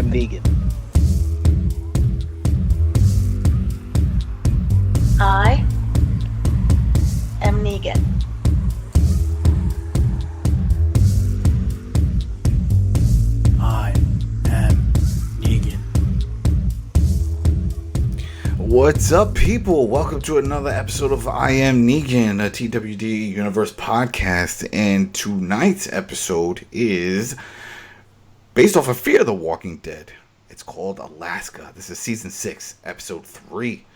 am Negan. I am Negan. I am Negan. What's up, people? Welcome to another episode of I Am Negan, a TWD Universe podcast. And tonight's episode is based off of Fear the Walking Dead. It's called Alaska. This is season 6, episode 3.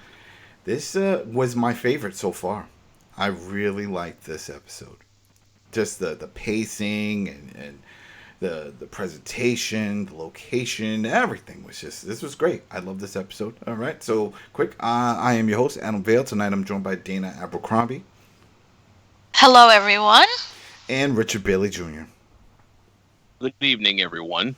This was my favorite so far. I really liked this episode. Just the pacing and the presentation, the location, everything was just, this was great. I love this episode. All right, so quick, I am your host, Adam Vale. Tonight I'm joined by Dana Abercrombie. Hello, everyone. And Richard Bailey Jr. Good evening, everyone.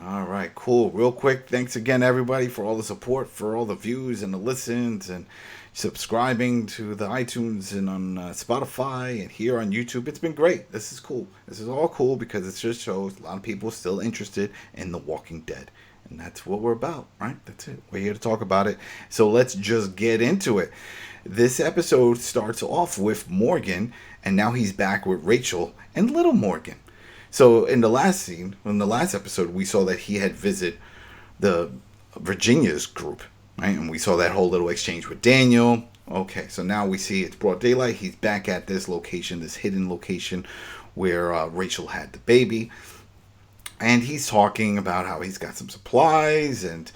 All right, cool. Real quick, thanks again, everybody, for all the support, for all the views and the listens, and subscribing to the iTunes and on Spotify and here on YouTube. It's been great. This is cool. This is all cool because it just shows a lot of people still interested in The Walking Dead. And that's what we're about, right? That's it. We're here to talk about it. So let's just get into it. This episode starts off with Morgan, and now he's back with Rachel and little Morgan. So in the last scene, in the last episode, we saw that he had visited the Virginia's group, right? And we saw that whole little exchange with Daniel. Okay, so now we see it's broad daylight. He's back at this location, this hidden location where Rachel had the baby. And he's talking about how he's got some supplies, and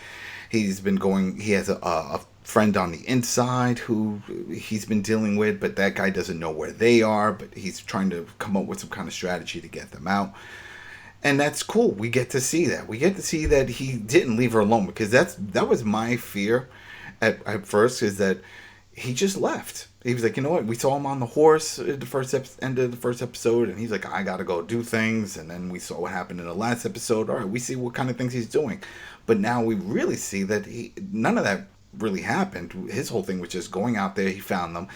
he's been going, he has a friend on the inside who he's been dealing with, but that guy doesn't know where they are, but he's trying to come up with some kind of strategy to get them out. And that's cool. We get to see that. We get to see that he didn't leave her alone, because that was my fear at first, is that he just left. He was like, you know what? We saw him on the horse at the end of the first episode, and he's like, I got to go do things. And then we saw what happened in the last episode. All right, we see what kind of things he's doing. But now we really see that none of that really happened. His whole thing was just going out there. He found them.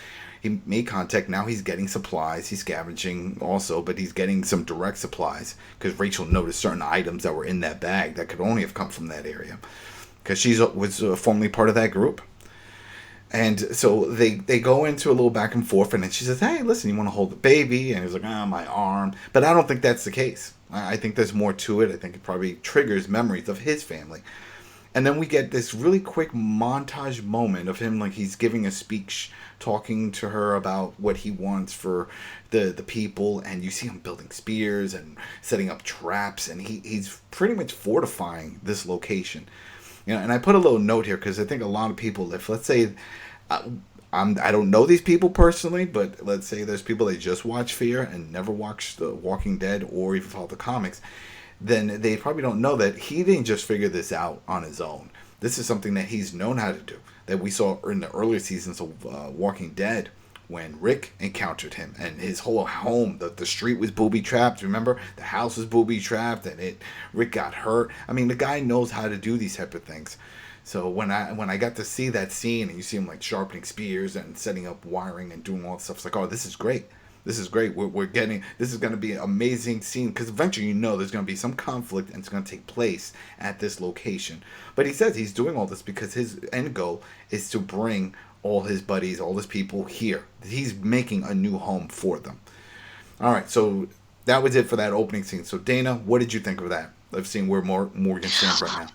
He made contact. Now he's getting supplies. He's scavenging also, but he's getting some direct supplies because Rachel noticed certain items that were in that bag that could only have come from that area because she was formerly part of that group. And so they go into a little back and forth, and then she says, hey, listen, you want to hold the baby? And he's like, my arm. But I don't think that's the case. I think there's more to it. I think it probably triggers memories of his family. And then we get this really quick montage moment of him, like he's giving a speech, talking to her about what he wants for the people. And you see him building spears and setting up traps. And he's pretty much fortifying this location. You know, and I put a little note here because I think a lot of people, if let's say, I don't know these people personally, but let's say there's people that just watch Fear and never watched The Walking Dead or even follow the comics, then they probably don't know that he didn't just figure this out on his own. This is something that he's known how to do, that we saw in the earlier seasons of Walking Dead when Rick encountered him and his whole home, the street was booby-trapped. Remember? The house was booby-trapped and Rick got hurt. I mean, the guy knows how to do these type of things. So when I got to see that scene and you see him like sharpening spears and setting up wiring and doing all that stuff, it's like, oh, this is great. This is great. We're getting, this is going to be an amazing scene because eventually there's going to be some conflict and it's going to take place at this location. But he says he's doing all this because his end goal is to bring all his buddies, all his people here. He's making a new home for them. All right, so that was it for that opening scene. So Dana, what did you think of that? I've seen where Morgan stands right now.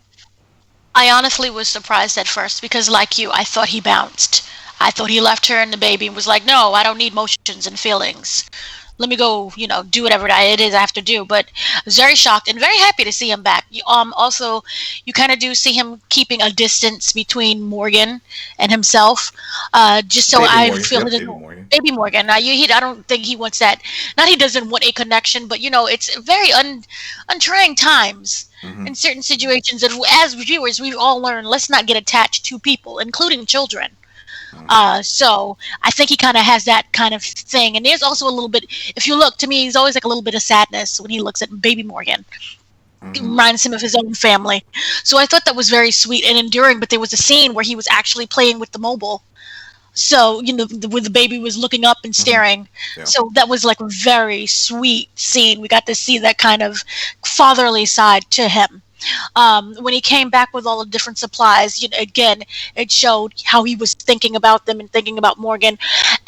I honestly was surprised at first because, like you, I thought he bounced. I thought he left her and the baby and was like, no, I don't need emotions and feelings. Let me go, do whatever it is I have to do. But I was very shocked and very happy to see him back. Also, you kind of do see him keeping a distance between Morgan and himself, just so Baby Morgan. I don't think he wants that. Not he doesn't want a connection, but it's very untrying times in certain situations. And as viewers, we've all learned let's not get attached to people, including children. So I think he kind of has that kind of thing. And there's also a little bit, if you look, to me, he's always like a little bit of sadness when he looks at baby Morgan. It reminds him of his own family. So I thought that was very sweet and enduring, but there was a scene where he was actually playing with the mobile. So, where the baby was looking up and staring. Yeah. So that was like a very sweet scene. We got to see that kind of fatherly side to him. When he came back with all the different supplies, again, it showed how he was thinking about them and thinking about Morgan,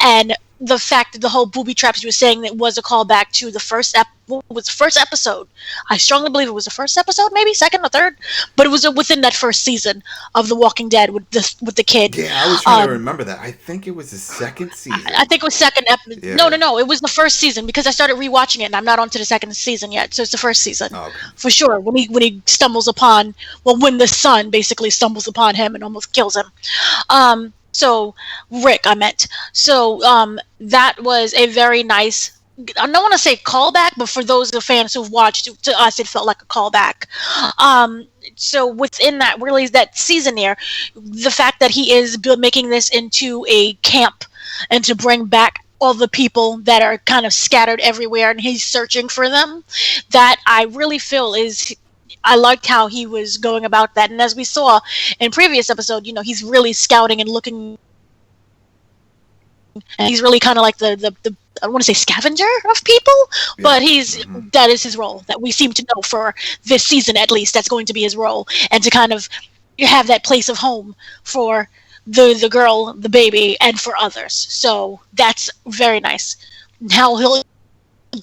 and the fact that the whole booby traps you were saying that was a callback to the first episode. I strongly believe it was the first episode, maybe second or third, but it was within that first season of The Walking Dead with the kid. Yeah, I was trying to remember that. I think it was the second season. I think it was second episode. Yeah. No. It was the first season because I started rewatching it and I'm not onto the second season yet. So it's the first season for sure. When he stumbles upon, when the son basically stumbles upon him and almost kills him. So Rick, I meant. So that was a very nice. I don't want to say callback, but for those of the fans who've watched, to us, it felt like a callback. So within that, really, that season there, the fact that he is making this into a camp and to bring back all the people that are kind of scattered everywhere and he's searching for them, that I really feel is... I liked how he was going about that. And as we saw in previous episode, he's really scouting and looking. And he's really kind of like the I want to say scavenger of people, but that is his role that we seem to know for this season, at least. That's going to be his role, and to kind of have that place of home for the girl, the baby, and for others. So that's very nice. How he'll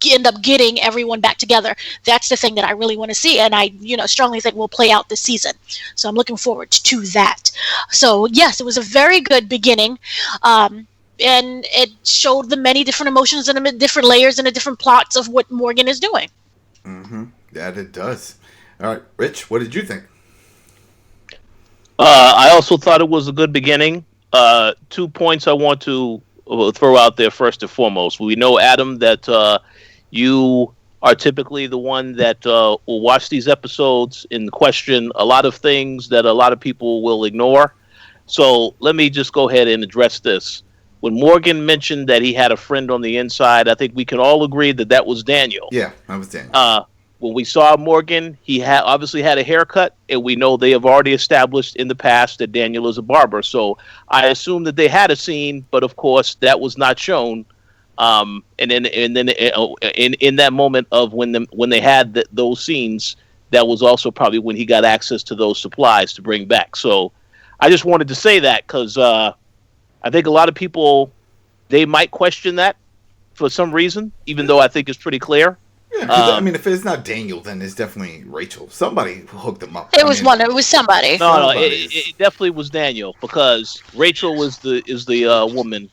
end up getting everyone back together. That's the thing that I really want to see, and I strongly think will play out this season. So I'm looking forward to that. So yes, it was a very good beginning. And it showed the many different emotions and the different layers and the different plots of what Morgan is doing. Mm-hmm. That it does. All right, Rich, what did you think? I also thought it was a good beginning. 2 points I want to throw out there first and foremost. We know, Adam, that you are typically the one that will watch these episodes and question a lot of things that a lot of people will ignore. So let me just go ahead and address this. When Morgan mentioned that he had a friend on the inside, I think we can all agree that was Daniel. Yeah, that was Daniel. When we saw Morgan, he obviously had a haircut, and we know they have already established in the past that Daniel is a barber. So I assume that they had a scene, but of course that was not shown. And then in that moment of when they had those scenes, that was also probably when he got access to those supplies to bring back. So I just wanted to say that because I think a lot of people, they might question that for some reason, even though I think it's pretty clear. Yeah, I mean, if it's not Daniel, then it's definitely Rachel. Somebody hooked him up. It was somebody. No, it definitely was Daniel, because Rachel is the woman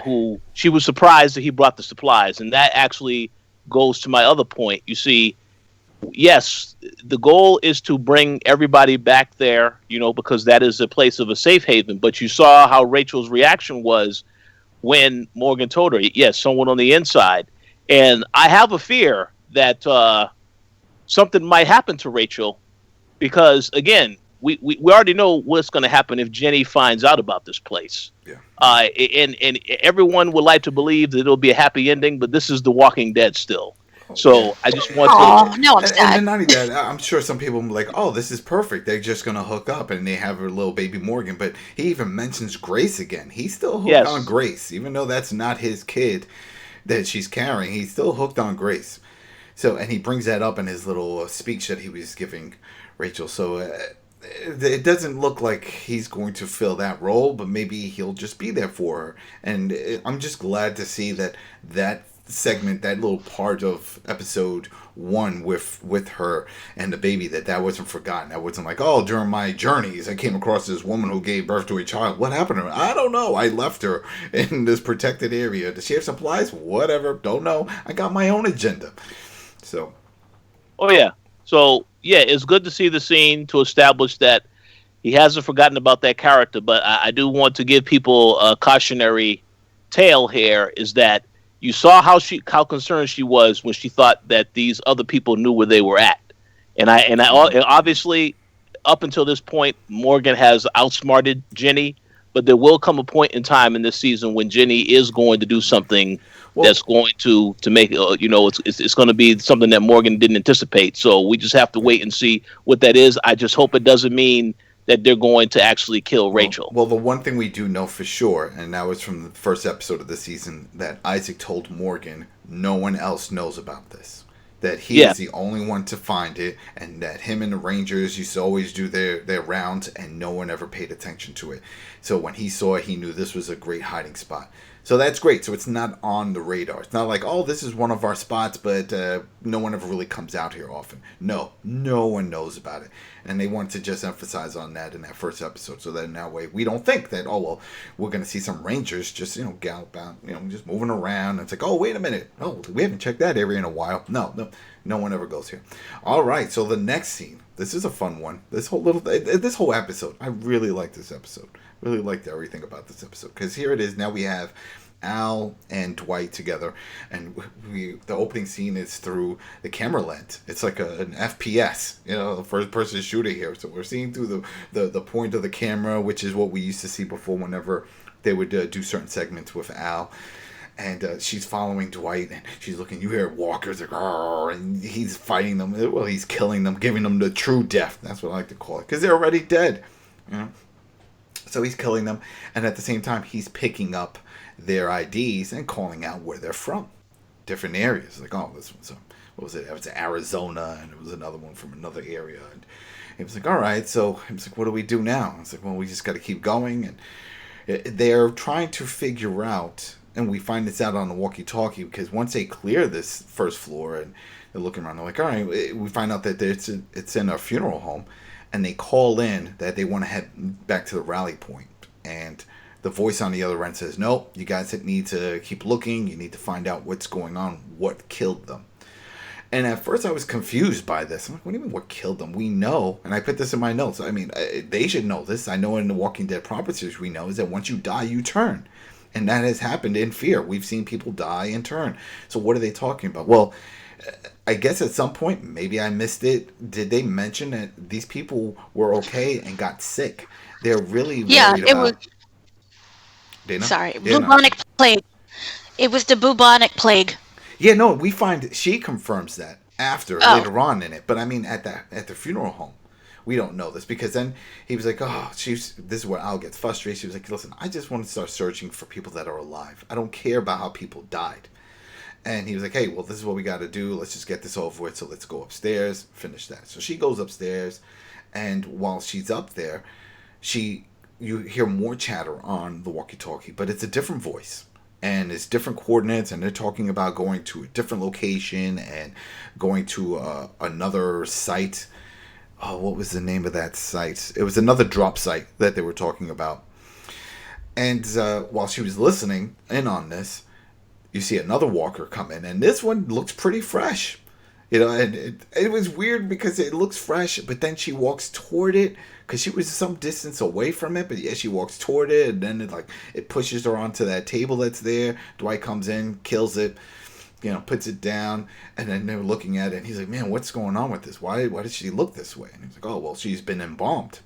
who she was surprised that he brought the supplies, and that actually goes to my other point. You see, yes, the goal is to bring everybody back there, because that is a place of a safe haven. But you saw how Rachel's reaction was when Morgan told her, yes, someone on the inside. And I have a fear that something might happen to Rachel because, again, we already know what's going to happen if Jenny finds out about this place. Yeah. And everyone would like to believe that it'll be a happy ending, but this is The Walking Dead still. So I just want to... no, I'm sad. And not only that, I'm sure some people will be like, oh, this is perfect. They're just going to hook up and they have her little baby Morgan. But he even mentions Grace again. He's still hooked on Grace, even though that's not his kid that she's carrying. He's still hooked on Grace. So, and he brings that up in his little speech that he was giving Rachel. So it doesn't look like he's going to fill that role, but maybe he'll just be there for her. And I'm just glad to see that segment, that little part of episode 1 with her and the baby, that wasn't forgotten. That wasn't like, oh, during my journeys I came across this woman who gave birth to a child. What happened to her? I don't know. I left her in this protected area. Does she have supplies? Whatever. Don't know. I got my own agenda. So. Oh yeah. So yeah, it's good to see the scene to establish that he hasn't forgotten about that character. But I do want to give people a cautionary tale here, is that you saw how concerned she was when she thought that these other people knew where they were at, and obviously, up until this point, Morgan has outsmarted Jenny. But there will come a point in time in this season when Jenny is going to do something that's going to make it's going to be something that Morgan didn't anticipate. So we just have to wait and see what that is. I just hope it doesn't mean that they're going to actually kill Rachel. Well, the one thing we do know for sure, and that was from the first episode of the season, that Isaac told Morgan, no one else knows about this. that he was the only one to find it, and that him and the Rangers used to always do their rounds, and no one ever paid attention to it. So when he saw it, he knew this was a great hiding spot. So that's great. So it's not on the radar. It's not like, oh, this is one of our spots, but no one ever really comes out here often. No one knows about it. And they want to just emphasize on that in that first episode, so that in that way we don't think that, oh, well, we're going to see some Rangers just, gallop out, just moving around. And it's like, oh, wait a minute. Oh, we haven't checked that area in a while. No one ever goes here. All right, so the next scene. This is a fun one. This whole episode. I really like this episode. Really liked everything about this episode, because here it is. Now we have Al and Dwight together, and the opening scene is through the camera lens. It's like an FPS, the first person shooter here. So we're seeing through the point of the camera, which is what we used to see before whenever they would do certain segments with Al. And she's following Dwight, and she's looking. You hear walkers, like, and he's fighting them. Well, he's killing them, giving them the true death. That's what I like to call it, because they're already dead. So he's killing them, and at the same time, he's picking up their IDs and calling out where they're from, different areas. Like, oh, this one's what was it? It was Arizona, and it was another one from another area. And he was like, all right. So he was like, what do we do now? I was like, well, we just got to keep going. And they're trying to figure out. And we find this out on the walkie-talkie, because once they clear this first floor and they're looking around, they're like, all right, we find out that it's in a funeral home, and they call in that they want to head back to the rally point. And the voice on the other end says, nope, you guys need to keep looking. You need to find out what's going on, what killed them. And at first I was confused by this. I'm like, what do you mean what killed them? We know, and I put this in my notes. I mean, they should know this. I know in the Walking Dead proper series we know is that once you die, you turn. And that has happened in Fear. We've seen people die and turn. So what are they talking about? Well, I guess at some point, maybe I missed it. Did they mention that these people were okay and got sick? They're really worried about... was... Dana? Sorry, bubonic plague. It was the bubonic plague. Yeah, no, we find... She confirms that later on in it. But I mean, at the funeral home. We don't know this, because then he was like, this is where Al gets frustrated. She was like, listen, I just want to start searching for people that are alive. I don't care about how people died. And he was like, hey, well, this is what we got to do. Let's just get this over with. So let's go upstairs, finish that. So she goes upstairs, and while she's up there, you hear more chatter on the walkie-talkie, but it's a different voice. And it's different coordinates, and they're talking about going to a different location and going to another site. Oh, what was the name of that site? It was another drop site that they were talking about. And while she was listening in on this, you see another walker come in, and this one looks pretty fresh. And it was weird because it looks fresh, but then she walks toward it because she was some distance away from it. But yeah, she walks toward it, and then it pushes her onto that table that's there. Dwight comes in, kills it. Puts it down, and then they're looking at it, and he's like, man, what's going on with this? Why does she look this way? And he's like, oh, well, she's been embalmed.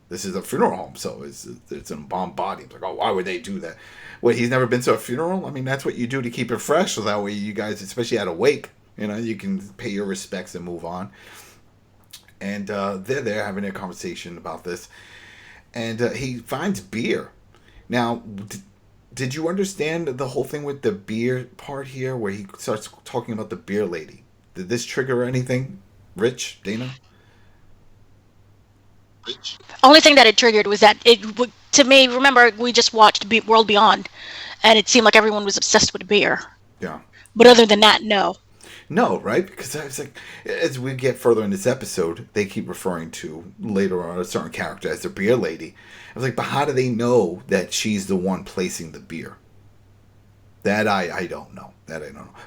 This is a funeral home, so it's an embalmed body. He's like, oh, why would they do that? Wait, he's never been to a funeral? I mean, that's what you do to keep it fresh, so that way you guys, especially at a wake, you can pay your respects and move on. And they're there having a conversation about this, and he finds beer. Now, did you understand the whole thing with the beer part here, where he starts talking about the beer lady? Did this trigger anything? Rich, Dana? Only thing that it triggered was that to me, remember, we just watched World Beyond, and it seemed like everyone was obsessed with beer. Yeah. But other than that, no. No, right? Because I was like, as we get further in this episode, they keep referring to later on a certain character as the beer lady. I was like, but how do they know that she's the one placing the beer? That I don't know.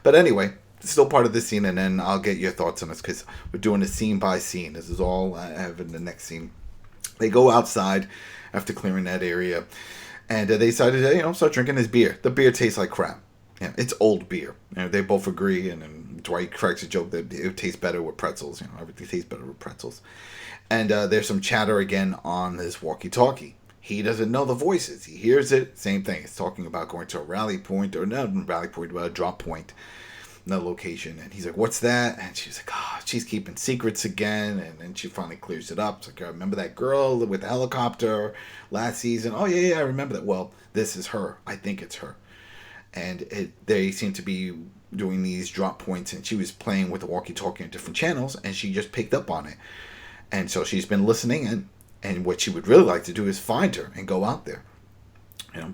But anyway, it's still part of the scene, and then I'll get your thoughts on this, because we're doing it scene by scene. This is all I have in the next scene. They go outside after clearing that area, and they decided to start drinking this beer. The beer tastes like crap. Yeah, it's old beer. They both agree, and then Dwight cracks a joke that it tastes better with pretzels. Everything tastes better with pretzels. And there's some chatter again on this walkie-talkie. He doesn't know the voices. He hears it. Same thing. It's talking about going to a rally point, or not a rally point, but a drop point, another location. And he's like, what's that? And she's like, she's keeping secrets again. And then she finally clears it up. It's like, I remember that girl with the helicopter last season. Oh, yeah, I remember that. Well, this is her. I think it's her. and they seem to be doing these drop points, and she was playing with the walkie-talkie on different channels, and she just picked up on it. And so she's been listening, and what she would really like to do is find her and go out there.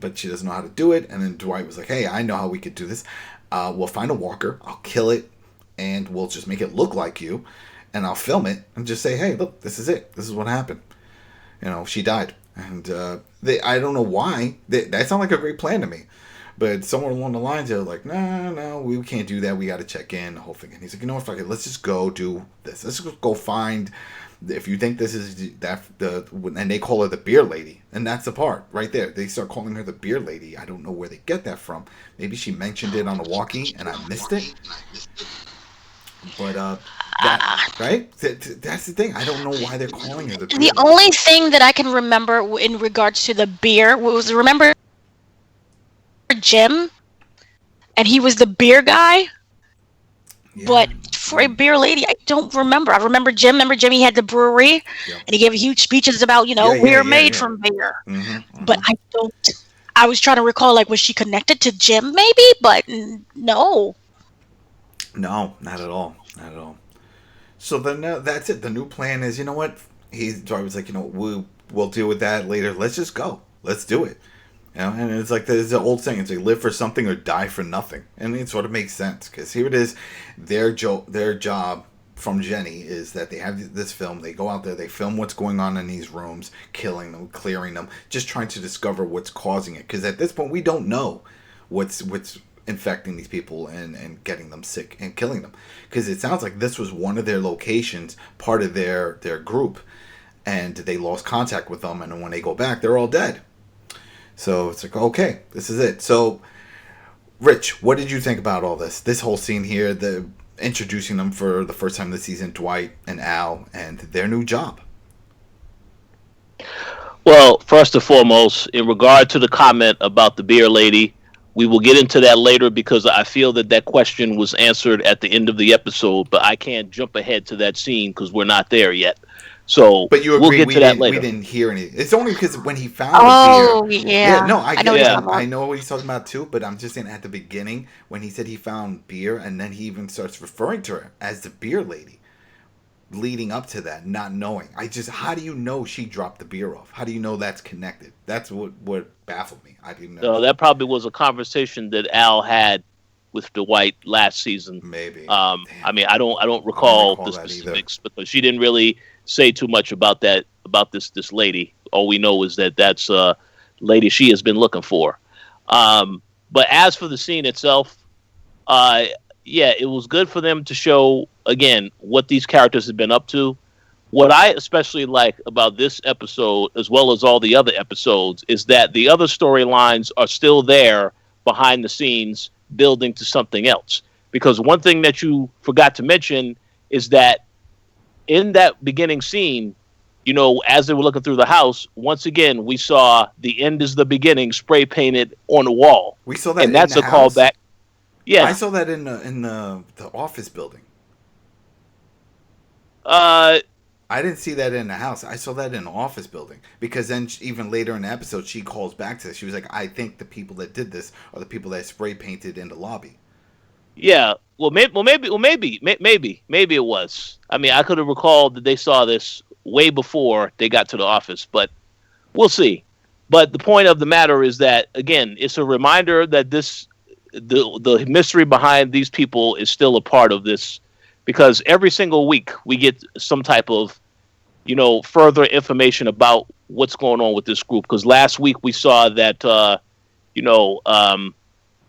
But she doesn't know how to do it. And then Dwight was like, hey, I know how we could do this. We'll find a walker, I'll kill it, and we'll just make it look like you, and I'll film it and just say, hey, look, this is it. This is what happened. She died. And I don't know why. That sounded like a great plan to me. But somewhere along the lines, they're like, no, we can't do that. We got to check in, the whole thing. And he's like, you know what, fuck it. Let's just go do this. Let's just go find, if you think this is and they call her the beer lady. And that's the part right there. They start calling her the beer lady. I don't know where they get that from. Maybe she mentioned it on the walkie and I missed it. But, right? That's the thing. I don't know why they're calling her the beer lady. The only thing that I can remember in regards to the beer was, remember Jim, and he was the beer guy. Yeah. But for a beer lady, I don't remember. I remember Jim. Remember Jim? He had the brewery, and he gave huge speeches about we're made from beer. Mm-hmm. But I don't. I was trying to recall, like, was she connected to Jim? Maybe, but no. No, not at all. Not at all. So then that's it. The new plan is, you know what? Dwight was like, we'll deal with that later. Let's just go. Let's do it. And it's like there's the old saying, it's like live for something or die for nothing. And it sort of makes sense because here it is, their job from Jenny is that they have this film, they go out there, they film what's going on in these rooms, killing them, clearing them, just trying to discover what's causing it. Because at this point, we don't know what's infecting these people and getting them sick and killing them. Because it sounds like this was one of their locations, part of their group, and they lost contact with them, and when they go back, they're all dead. So it's like, okay, this is it. So, Rich, what did you think about all this? This whole scene here, the introducing them for the first time this season, Dwight and Al, and their new job. Well, first and foremost, in regard to the comment about the beer lady, we will get into that later because I feel that question was answered at the end of the episode, but I can't jump ahead to that scene because we're not there yet. So, but you agree, we'll get to that later. We didn't hear anything. It's only because when he found the beer. Yeah. No, I know what he's talking about too, but I'm just saying at the beginning when he said he found beer and then he even starts referring to her as the beer lady, leading up to that, not knowing. How do you know she dropped the beer off? How do you know that's connected? That's what baffled me. I didn't know. No, that probably was a conversation that Al had with Dwight last season. Maybe. I mean, I don't recall the specifics because she didn't really say too much about that, about this lady. All we know is that that's a lady she has been looking for. But as for the scene itself, it was good for them to show, again, what these characters have been up to. What I especially like about this episode, as well as all the other episodes, is that the other storylines are still there behind the scenes, building to something else. Because one thing that you forgot to mention is that in that beginning scene, as they were looking through the house, once again, we saw the end is the beginning spray painted on the wall. We saw that, and that's a callback. Yeah, I saw that in the office building. I didn't see that in the house. I saw that in the office building because then even later in the episode, she calls back to this. She was like, "I think the people that did this are the people that spray painted in the lobby." Yeah. Maybe it was. I mean, I could have recalled that they saw this way before they got to the office, but we'll see. But the point of the matter is that, again, it's a reminder that the mystery behind these people is still a part of this, because every single week we get some type of, further information about what's going on with this group. Because last week we saw that,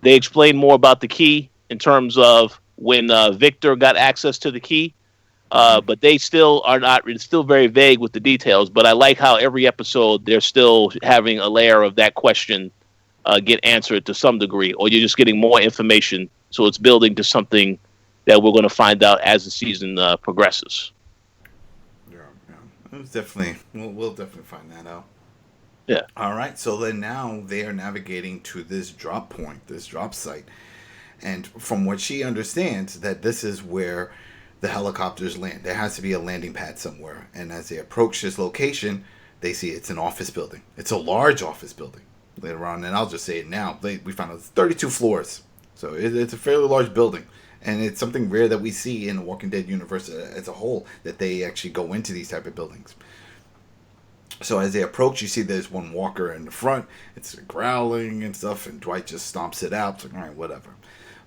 they explained more about the key, in terms of when Victor got access to the key. But they still are not, it's still very vague with the details. But I like how every episode they're still having a layer of that question get answered to some degree, or you're just getting more information. So it's building to something that we're going to find out as the season progresses. Yeah. It's definitely, we'll definitely find that out. Yeah. All right. So then now they are navigating to this drop point, this drop site. And from what she understands, that this is where the helicopters land. There has to be a landing pad somewhere. And as they approach this location, they see it's an office building. It's a large office building. later on, and I'll just say it now. We found out it's 32 floors, so it's a fairly large building, and it's something rare that we see in the Walking Dead universe as a whole, that they actually go into these type of buildings. So as they approach, you see there's one walker in the front. It's growling and stuff, and Dwight just stomps it out. It's like, all right, whatever.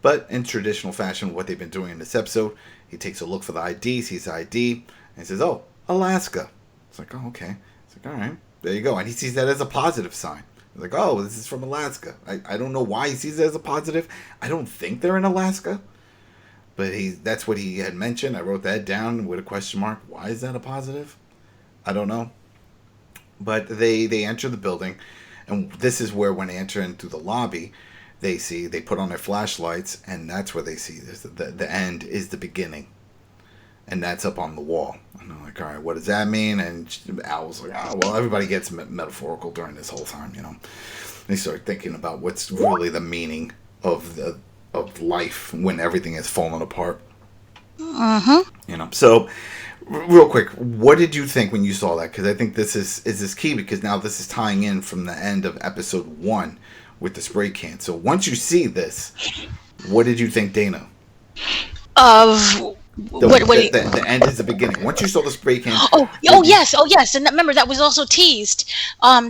But in traditional fashion, what they've been doing in this episode, he takes a look for the ID, sees the ID, and he says, oh, Alaska. It's like, oh, okay. It's like, all right, there you go. And he sees that as a positive sign. He's like, oh, this is from Alaska. I don't know why he sees it as a positive. I don't think they're in Alaska. But that's what he had mentioned. I wrote that down with a question mark. Why is that a positive? I don't know. But they enter the building, and this is where when they enter into the lobby, they put on their flashlights, and that's where they see this. The end is the beginning, and that's up on the wall. And I'm like, all right, what does that mean? And Al was like, oh, well, everybody gets metaphorical during this whole time, you know. They start thinking about what's really the meaning of life when everything is falling apart. You know, so. Real quick, what did you think when you saw that? Because I think this is key, because now this is tying in from the end of episode 1 with the spray can. So once you see this, what did you think, Dana? The end is the beginning. Once you saw the spray can. Yes. And remember, that was also teased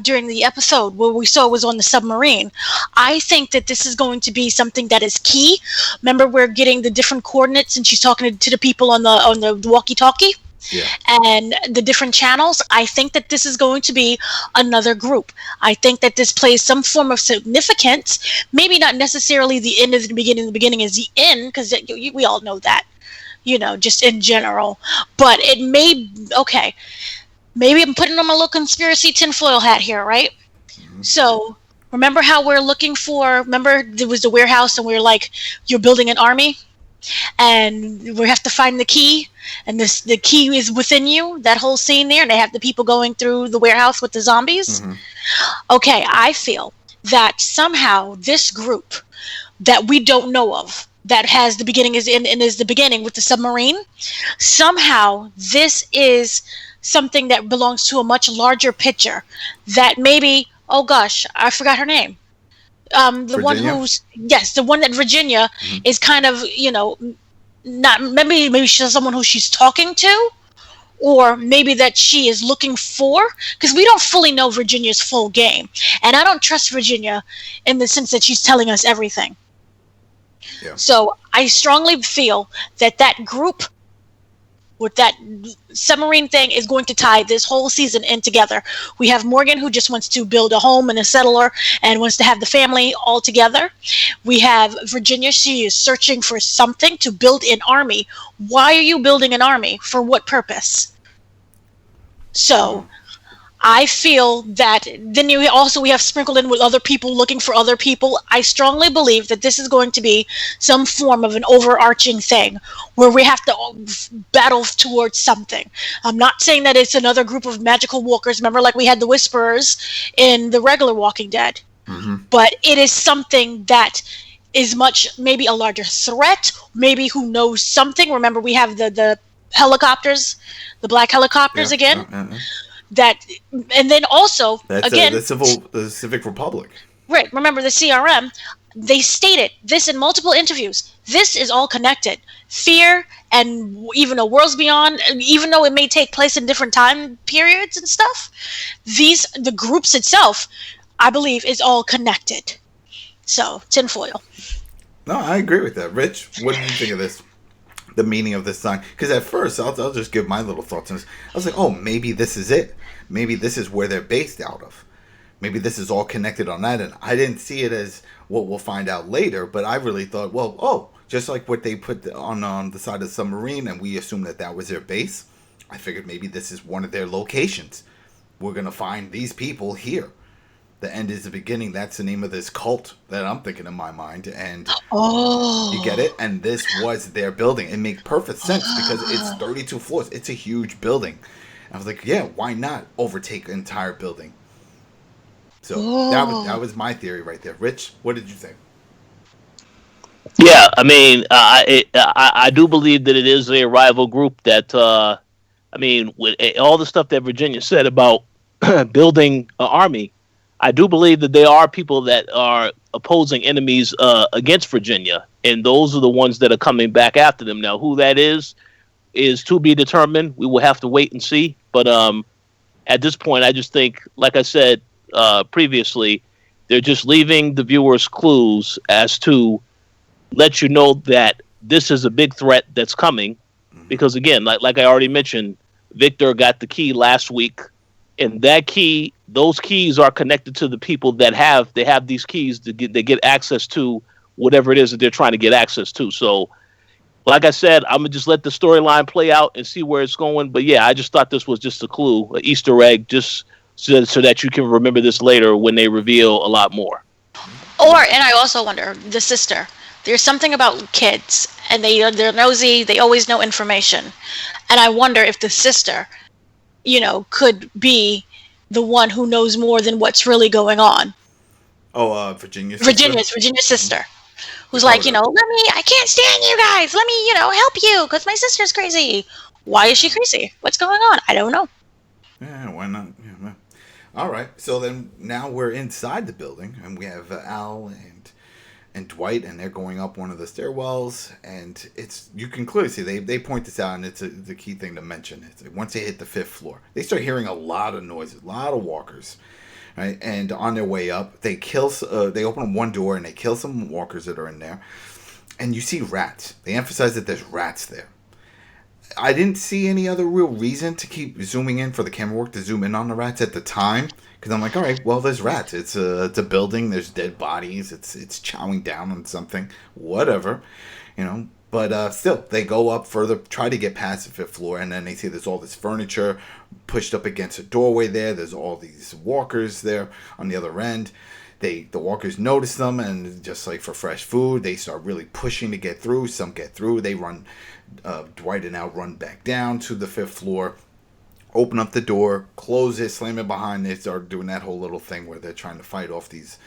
during the episode where we saw it was on the submarine. I think that this is going to be something that is key. Remember, we're getting the different coordinates, and she's talking to the people on the walkie-talkie. Yeah. And the different channels. I think that this is going to be another group. I think that this plays some form of significance. Maybe not necessarily the end is the beginning. The beginning is the end, because we all know that, you know, just in general. But it may, okay, maybe I'm putting on my little conspiracy tinfoil hat here, right? Mm-hmm. So remember how remember there was the warehouse, and we were like, you're building an army? And we have to find the key, and the key is within you, that whole scene there, and they have the people going through the warehouse with the zombies. Mm-hmm. Okay, I feel that somehow this group that we don't know of, that has the beginning is the beginning with the submarine, somehow this is something that belongs to a much larger picture, that maybe, oh gosh, I forgot her name. The one that Virginia is kind of, you know, not maybe she's someone who she's talking to, or maybe that she is looking for, because we don't fully know Virginia's full game, and I don't trust Virginia in the sense that she's telling us everything. Yeah. So I strongly feel that group with that submarine thing is going to tie this whole season in together. We have Morgan, who just wants to build a home and a settler and wants to have the family all together. We have Virginia. She is searching for something to build an army. Why are you building an army? For what purpose? So I feel that then we have sprinkled in with other people looking for other people. I strongly believe that this is going to be some form of an overarching thing where we have to battle towards something. I'm not saying that it's another group of magical walkers. Remember, like we had the Whisperers in the regular Walking Dead. Mm-hmm. But it is something that is maybe a larger threat, maybe who knows something. Remember, we have the helicopters, the black helicopters again. That, and then also again the Civic Republic, right? Remember the CRM? They stated this in multiple interviews. This is all connected. Fear and even a Worlds Beyond, even though it may take place in different time periods and stuff, the groups itself, I believe, is all connected. So tinfoil. No, I agree with that. Rich, what do you think of this? The meaning of this sign? Because at first, I'll just give my little thoughts on this. I was like, oh, maybe this is it. Maybe this is where they're based out of. Maybe this is all connected on that. And I didn't see it as what we'll find out later, but I really thought, well, just like what they put on the side of the submarine, and we assumed that was their base, I figured maybe this is one of their locations. We're going to find these people here. The end is the beginning. That's the name of this cult that I'm thinking in my mind. And you get it? And this was their building. It makes perfect sense because it's 32 floors. It's a huge building. I was like, yeah, why not overtake an entire building? So that was my theory right there. Rich, what did you think? Yeah, I mean, I do believe that it is a rival group that, with all the stuff that Virginia said about building an army, I do believe that there are people that are opposing enemies against Virginia, and those are the ones that are coming back after them. Now, who that is to be determined. We will have to wait and see. But at this point, I just think, like I said previously, they're just leaving the viewers clues as to let you know that this is a big threat that's coming. Because again, like I already mentioned, Victor got the key last week, and that key, those keys are connected to the people that have these keys to get access to whatever it is that they're trying to get access to. So, like I said, I'm gonna just let the storyline play out and see where it's going. But yeah, I just thought this was just a clue, an Easter egg, just so that you can remember this later when they reveal a lot more. And I also wonder, the sister. There's something about kids, and they're nosy. They always know information, and I wonder if the sister, could be the one who knows more than what's really going on. Oh, Virginia's sister, who's like, I can't stand you guys. Let me, help you because my sister's crazy. Why is she crazy? What's going on? I don't know. Yeah, why not? Yeah. All right. So then now we're inside the building, and we have Al and Dwight, and they're going up one of the stairwells, and you can clearly see they point this out, and it's the key thing to mention. It's once they hit the 5th floor, they start hearing a lot of noises, a lot of walkers, right? And on their way up, they open one door and they kill some walkers that are in there, and you see rats. They emphasize that there's rats there. I didn't see any other real reason to keep zooming in for the camera work to zoom in on the rats at the time. Because I'm like, all right, well, there's rats. It's a building. There's dead bodies. It's chowing down on something. Whatever, But still, they go up further, try to get past the 5th floor, and then they see there's all this furniture pushed up against a doorway there. There's all these walkers there on the other end. The walkers notice them, and just like for fresh food, they start really pushing to get through. Some get through. They run. Dwight and Al run back down to the 5th floor. Open up the door, close it, slam it behind. They start doing that whole little thing where they're trying to fight off these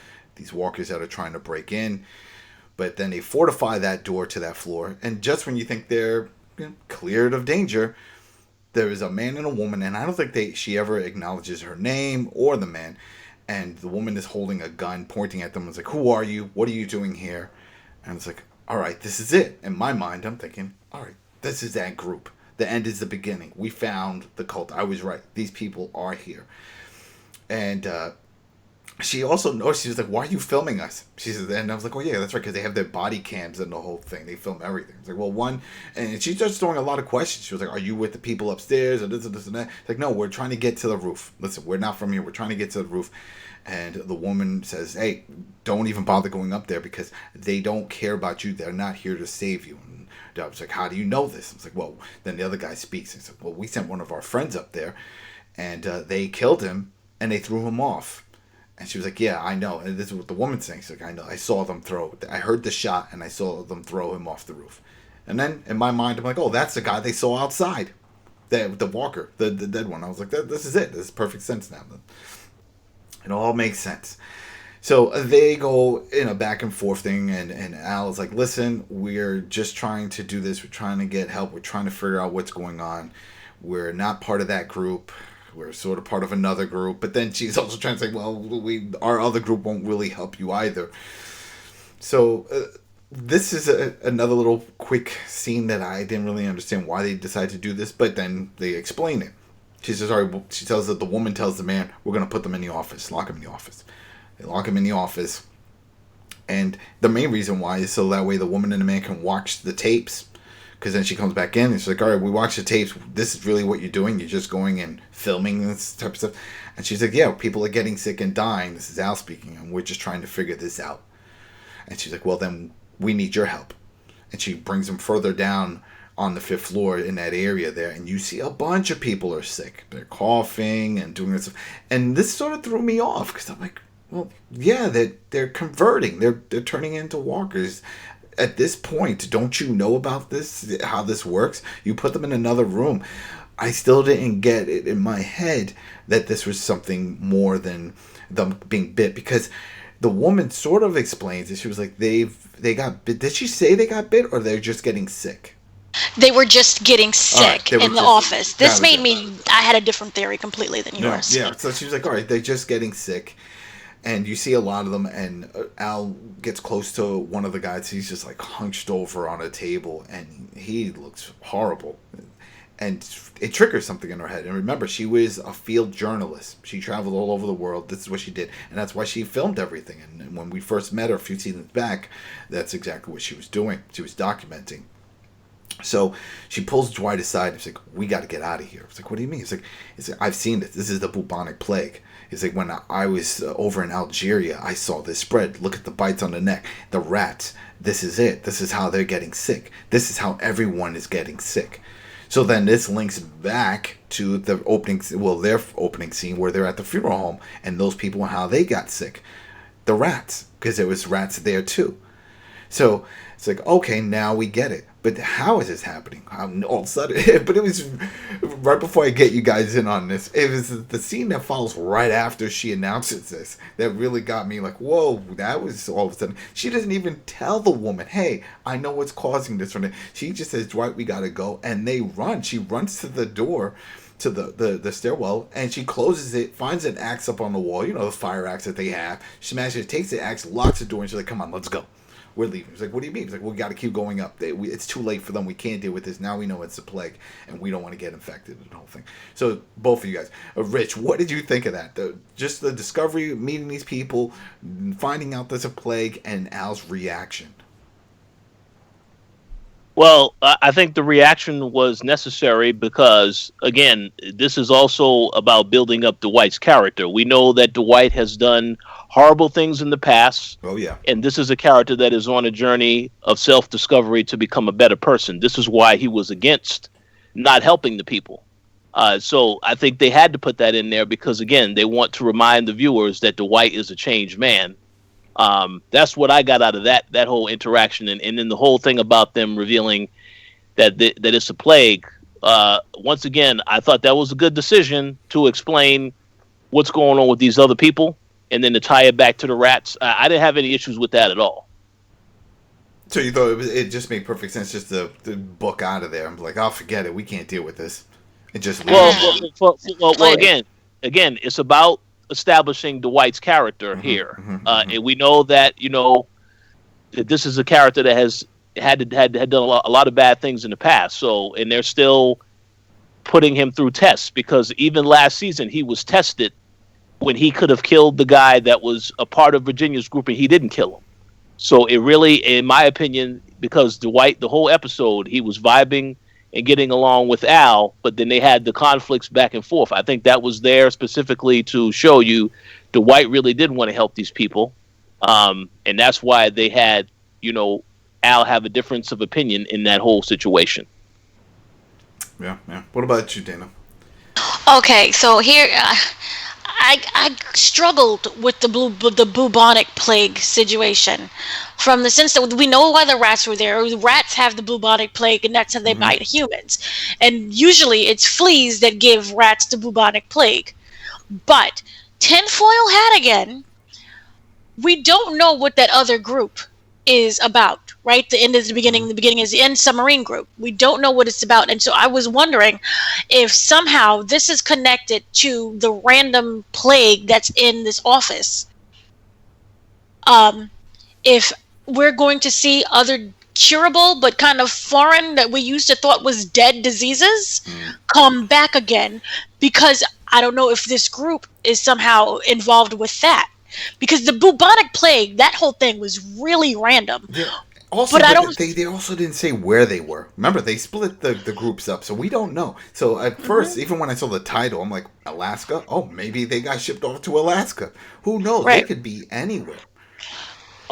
walkers that are trying to break in. But then they fortify that door to that floor. And just when you think they're cleared of danger, there is a man and a woman. And I don't think she ever acknowledges her name or the man. And the woman is holding a gun, pointing at them. It's like, who are you? What are you doing here? And it's like, all right, this is it. In my mind, I'm thinking, all right, this is that group. The end is the beginning. We found the cult. I was right. These people are here. And she also noticed, she was like, why are you filming us? She said, and I was like, oh yeah, that's right, because they have their body cams and the whole thing. They film everything. It's like, well, and she starts throwing a lot of questions. She was like, are you with the people upstairs? Or this and this and that. It's like, no, we're trying to get to the roof. Listen, we're not from here. We're trying to get to the roof. And the woman says, hey, don't even bother going up there because they don't care about you. They're not here to save you. And I was like, how do you know this? I was like, well, then the other guy speaks. He said, well, we sent one of our friends up there, and they killed him, and they threw him off. And she was like, yeah, I know. And this is what the woman's saying. She's like, I know. I saw them I heard the shot, and I saw them throw him off the roof. And then, in my mind, I'm like, oh, that's the guy they saw outside. The walker, the dead one. I was like, this is it. This is perfect sense now. It all makes sense. So they go in a back and forth thing, and Al is like, listen, we're just trying to do this. We're trying to get help. We're trying to figure out what's going on. We're not part of that group. We're sort of part of another group. But then she's also trying to say, well, our other group won't really help you either. So this is another little quick scene that I didn't really understand why they decided to do this, but then they explain it. She says, all right, she tells the woman tells the man, we're going to put them in the office, lock them in the office. They lock him in the office. And the main reason why is so that way the woman and the man can watch the tapes. Because then she comes back in and she's like, all right, we watched the tapes. This is really what you're doing. You're just going and filming this type of stuff. And she's like, yeah, people are getting sick and dying. This is Al speaking. And we're just trying to figure this out. And she's like, well, then we need your help. And she brings him further down on the 5th floor in that area there, and you see a bunch of people are sick. They're coughing and doing this stuff. And this sort of threw me off because I'm like, well, yeah, they're converting. They're turning into walkers. At this point, don't you know about this, how this works? You put them in another room. I still didn't get it in my head that this was something more than them being bit, because the woman sort of explains it. She was like, they got bit. Did she say they got bit, or they're just getting sick? They were just getting sick in the office. This made me, I had a different theory completely than yours. Yeah, so she was like, all right, they're just getting sick. And you see a lot of them, and Al gets close to one of the guys. He's just like hunched over on a table, and he looks horrible. And it triggers something in her head. And remember, she was a field journalist. She traveled all over the world. This is what she did. And that's why she filmed everything. And when we first met her a few seasons back, that's exactly what she was doing. She was documenting. So she pulls Dwight aside and she's like, we got to get out of here. It's like, what do you mean? He's like, I've seen this. This is the bubonic plague. He's like, when I was over in Algeria, I saw this spread. Look at the bites on the neck. The rats. This is it. This is how they're getting sick. This is how everyone is getting sick. So then this links back to the their opening scene where they're at the funeral home and those people and how they got sick. The rats, because there was rats there too. So it's like, okay, now we get it. But how is this happening? All of a sudden, but it was right before I get you guys in on this. It was the scene that follows right after she announces this that really got me like, whoa, that was all of a sudden. She doesn't even tell the woman, hey, I know what's causing this. She just says, Dwight, we got to go. And they run. She runs to the door, to the stairwell, and she closes it, finds an axe up on the wall, the fire axe that they have. She manages, takes the axe, locks the door, and she's like, come on, let's go. We're leaving. He's like, what do you mean? He's like, we got to keep going up. It's too late for them. We can't deal with this. Now we know it's a plague, and we don't want to get infected and the whole thing. So both of you guys. Rich, what did you think of that? Just the discovery, meeting these people, finding out there's a plague, and Al's reaction. Well, I think the reaction was necessary because, again, this is also about building up Dwight's character. We know that Dwight has done horrible things in the past. Oh, yeah. And this is a character that is on a journey of self-discovery to become a better person. This is why he was against not helping the people. So I think they had to put that in there because, again, they want to remind the viewers that Dwight is a changed man. That's what I got out of that whole interaction, and then the whole thing about them revealing that that it's a plague. Once again, I thought that was a good decision to explain what's going on with these other people, and then to tie it back to the rats. I didn't have any issues with that at all. So you thought it just made perfect sense just to book out of there. I'm like, I'll forget it. We can't deal with this. It just well, again, it's about establishing Dwight's character here, and we know that that this is a character that has had done a lot of bad things in the past. So, and they're still putting him through tests because even last season he was tested when he could have killed the guy that was a part of Virginia's group and he didn't kill him. So it really, in my opinion, because Dwight, the whole episode, he was vibing and getting along with Al, but then they had the conflicts back and forth. I think that was there specifically to show you Dwight really did want to help these people. And that's why they had, Al have a difference of opinion in that whole situation. Yeah. What about you, Dana? Okay, so here, I struggled with the bubonic plague situation, from the sense that we know why the rats were there. The rats have the bubonic plague, and that's how they bite humans. And usually it's fleas that give rats the bubonic plague. But tinfoil hat again, we don't know what that other group is about, right? The end is the beginning is the end, submarine group. We don't know what it's about. And so I was wondering if somehow this is connected to the random plague that's in this office. If we're going to see other curable but kind of foreign that we used to thought was dead diseases come back again, because I don't know if this group is somehow involved with that. Because the bubonic plague, that whole thing was really random. They also didn't say where they were. Remember, they split the groups up, so we don't know. So at first, even when I saw the title, I'm like, Alaska? Oh, maybe they got shipped off to Alaska. Who knows? Right. They could be anywhere.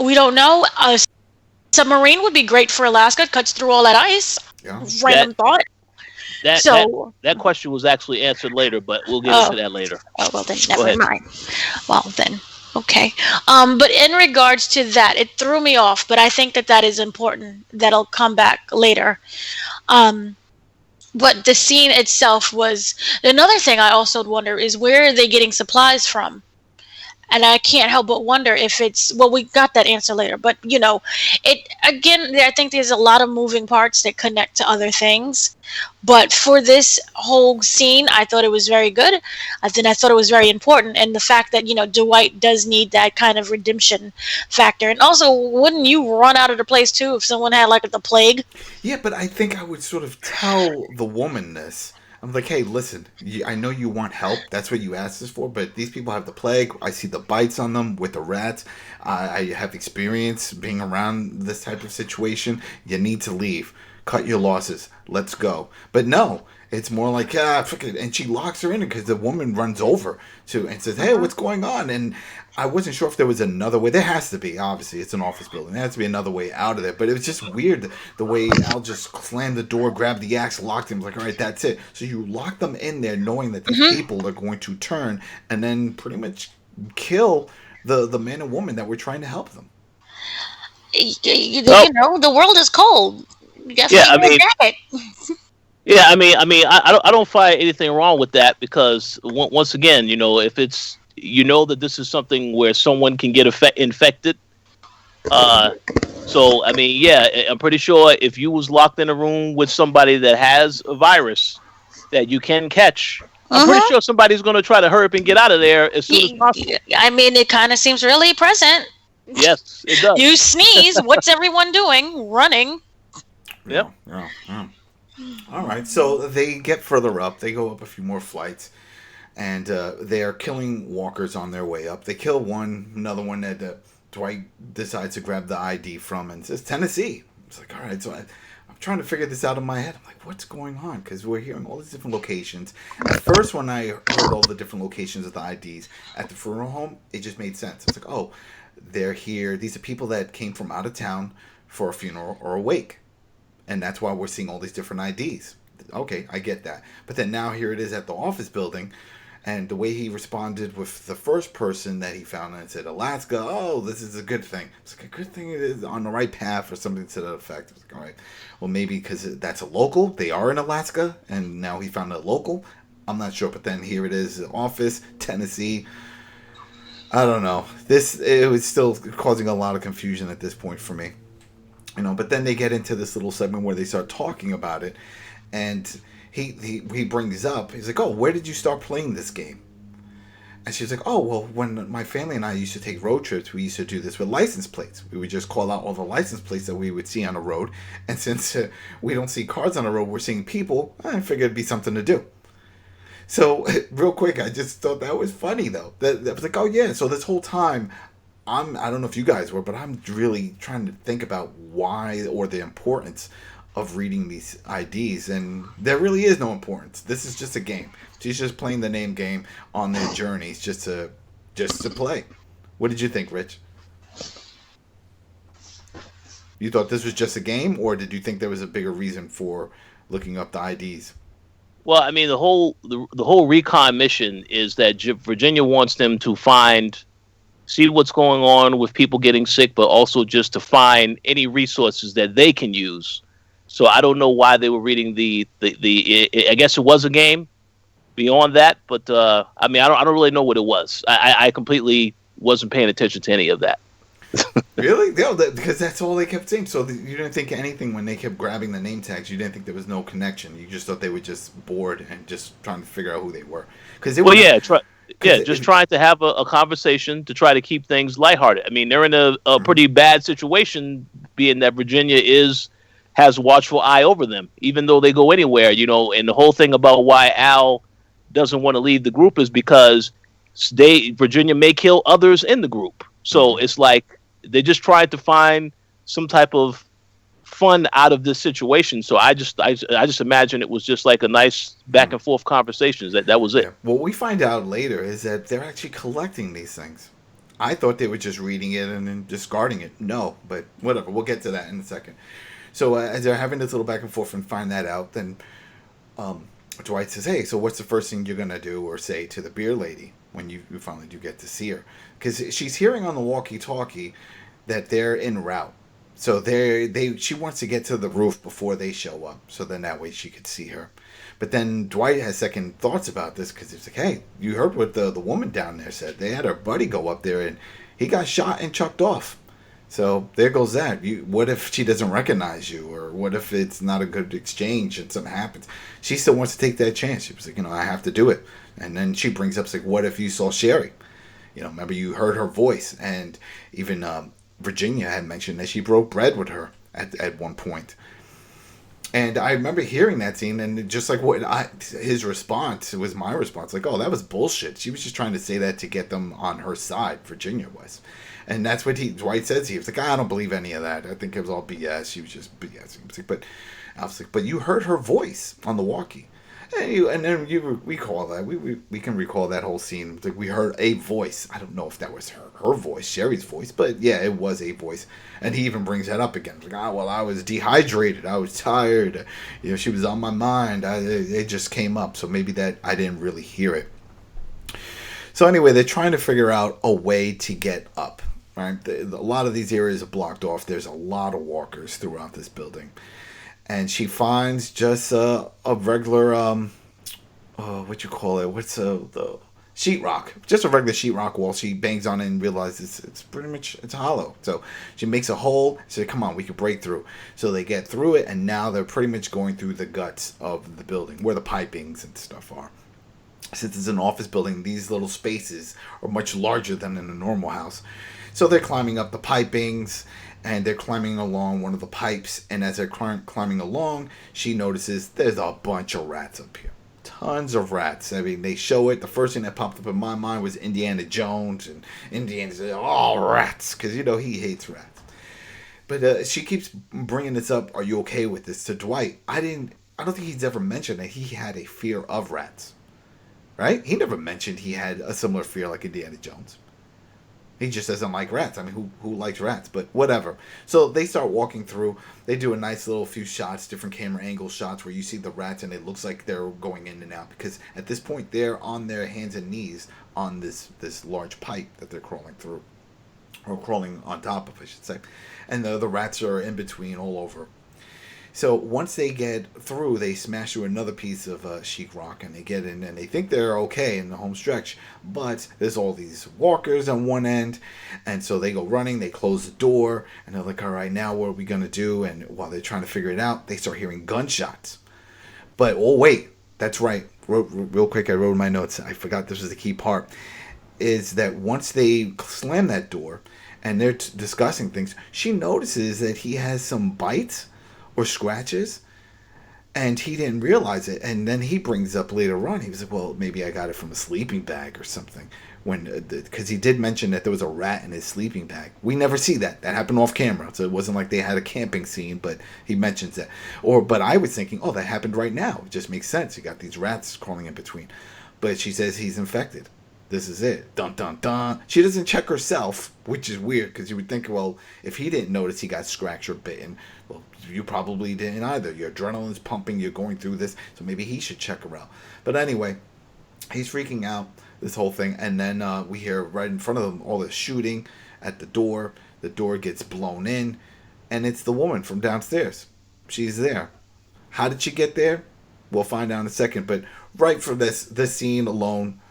We don't know. A submarine would be great for Alaska. It cuts through all that ice. Yeah. Random thought. That question was actually answered later, but we'll get into that later. Oh, well then, never mind. Well then. Okay. But in regards to that, it threw me off, but I think that is important. That'll come back later. But the scene itself was... Another thing I also wonder is, where are they getting supplies from? And I can't help but wonder if it's, well, we got that answer later, but it again, I think there's a lot of moving parts that connect to other things. But for this whole scene, I thought it was very good. I thought it was very important, and the fact that Dwight does need that kind of redemption factor. And also, wouldn't you run out of the place too if someone had like the plague? Yeah, but I think I would sort of tell the woman this. I'm like, hey, listen, I know you want help. That's what you asked us for. But these people have the plague. I see the bites on them with the rats. I have experience being around this type of situation. You need to leave. Cut your losses. Let's go. But no, it's more like, fuck it. And she locks her in because the woman runs over and says, hey, what's going on? And I wasn't sure if there was another way. There has to be, obviously. It's an office building. There has to be another way out of there. But it was just weird the way Al just slammed the door, grabbed the axe, locked him. Like, all right, that's it. So you lock them in there knowing that these people are going to turn and then pretty much kill the man and woman that were trying to help them. The world is cold. Yeah, I mean, yeah, I don't find anything wrong with that because once again, if it's that this is something where someone can get infected. So I mean, yeah, I'm pretty sure if you was locked in a room with somebody that has a virus that you can catch, I'm pretty sure somebody's going to try to hurry up and get out of there as soon as possible. I mean, it kind of seems really present. Yes, it does. You sneeze, what's everyone doing? Running. Yep. Yeah. All right, so they get further up. They go up a few more flights, and they are killing walkers on their way up. They kill another one that Dwight decides to grab the ID from and says, Tennessee. It's like, all right, so I'm trying to figure this out in my head. I'm like, what's going on? Because we're hearing all these different locations. At first, when I heard all the different locations of the IDs at the funeral home, it just made sense. It's like, oh, they're here. These are people that came from out of town for a funeral or a wake. And that's why we're seeing all these different IDs. Okay, I get that. But then now here it is at the office building. And the way he responded with the first person that he found and said, Alaska, oh, this is a good thing. It's like, a good thing it is on the right path or something to that effect. It's like, all right, well, maybe because that's a local. They are in Alaska. And now he found a local. I'm not sure. But then here it is, office, Tennessee. I don't know. It was still causing a lot of confusion at this point for me. But then they get into this little segment where they start talking about it, and he brings up, he's like, oh, where did you start playing this game? And she's like, oh, well, when my family and I used to take road trips, we used to do this with license plates. We would just call out all the license plates that we would see on the road, and since we don't see cars on the road, we're seeing people, I figured it'd be something to do. So, real quick, I just thought that was funny, though. That was like, oh, yeah, so this whole time, I don't know if you guys were, but I'm really trying to think about why or the importance of reading these IDs, and there really is no importance. This is just a game. She's just playing the name game on their journeys just to play. What did you think, Rich? You thought this was just a game, or did you think there was a bigger reason for looking up the IDs? Well, I mean, the whole recon mission is that Virginia wants them to see what's going on with people getting sick, but also just to find any resources that they can use. So I don't know why they were reading I guess it was a game beyond that, but I mean, I don't really know what it was. I completely wasn't paying attention to any of that. Really? Yeah, because that's all they kept saying. So you didn't think anything when they kept grabbing the name tags. You didn't think there was no connection. You just thought they were just bored and just trying to figure out who they were. Just trying to have a conversation to try to keep things lighthearted. I mean, they're in a pretty bad situation, being that Virginia has a watchful eye over them, even though they go anywhere, and the whole thing about why Al doesn't want to leave the group is because Virginia may kill others in the group. So it's like they just tried to find some type of fun out of this situation. So I just imagine it was just like a nice back and forth conversations. That was it. Yeah. What we find out later is that they're actually collecting these things. I thought they were just reading it and then discarding it. No, but whatever. We'll get to that in a second. So as they're having this little back and forth and find that out, then Dwight says, hey, so what's the first thing you're going to do or say to the beer lady when you finally do get to see her? Because she's hearing on the walkie-talkie that they're en route. So she wants to get to the roof before they show up, so then that way she could see her. But then Dwight has second thoughts about this because he's like, hey, you heard what the woman down there said. They had her buddy go up there and he got shot and chucked off. So there goes that. What if she doesn't recognize you? Or what if it's not a good exchange and something happens? She still wants to take that chance. She was like, I have to do it. And then she brings up, like, what if you saw Sherry? Remember you heard her voice. And even Virginia had mentioned that she broke bread with her at one point. And I remember hearing that scene, and just like his response was my response, like, oh, that was bullshit. She was just trying to say that to get them on her side, Virginia was. And that's what Dwight says. He was like, I don't believe any of that. I think it was all BS. She was just BS. But I was like, but you heard her voice on the walkie. And then you recall that. We can recall that whole scene. Like, we heard a voice. I don't know if that was her voice, Sherry's voice, but yeah, it was a voice. And he even brings that up again. Like, well, I was dehydrated. I was tired. She was on my mind. It just came up. So maybe that I didn't really hear it. So anyway, they're trying to figure out a way to get up. Right? A lot of these areas are blocked off. There's a lot of walkers throughout this building. And she finds just a regular, what you call it? What's the sheetrock? Just a regular sheetrock wall. She bangs on it and realizes it's pretty much, it's hollow. So she makes a hole. She said, come on, we can break through. So they get through it, and now they're pretty much going through the guts of the building, where the pipings and stuff are. Since it's an office building, these little spaces are much larger than in a normal house. So they're climbing up the pipings, and they're climbing along one of the pipes, and as they're climbing along, she notices there's a bunch of rats up here. Tons of rats. I mean, they show it. The first thing that popped up in my mind was Indiana Jones, and Indiana said, oh, rats, because, he hates rats. But she keeps bringing this up, are you okay with this, to Dwight. I don't think he's ever mentioned that he had a fear of rats. Right? He never mentioned he had a similar fear like Indiana Jones. He just doesn't like rats. I mean, who likes rats? But whatever. So they start walking through. They do a nice little few shots, different camera angle shots where you see the rats and it looks like they're going in and out. Because at this point, they're on their hands and knees on this large pipe that they're crawling through. Or crawling on top of, I should say. And the rats are in between all over. So once they get through, they smash through another piece of sheetrock, and they get in, and they think they're okay in the home stretch. But there's all these walkers on one end, and so they go running. They close the door, and they're like, all right, now what are we going to do? And while they're trying to figure it out, they start hearing gunshots. But, oh, wait, that's right. Real quick, I wrote in my notes. I forgot this was the key part, is that once they slam that door, and they're discussing things, she notices that he has some bites or scratches, and he didn't realize it. And then he brings up later on, he was like, well, maybe I got it from a sleeping bag or something, when because he did mention that there was a rat in his sleeping bag. We never see that happened off camera, so it wasn't like they had a camping scene, but he mentions that. But I was thinking, oh, that happened right now. It just makes sense. You got these rats crawling in between. But she says he's infected. This is it. Dun, dun, dun. She doesn't check herself, which is weird, because you would think, well, if he didn't notice he got scratched or bitten, well, you probably didn't either. Your adrenaline's pumping, you're going through this, so maybe he should check her out. But anyway, he's freaking out, this whole thing, and then we hear right in front of them all the shooting at the door. The door gets blown in, and it's the woman from downstairs. She's there. How did she get there? We'll find out in a second, but right from this scene alone,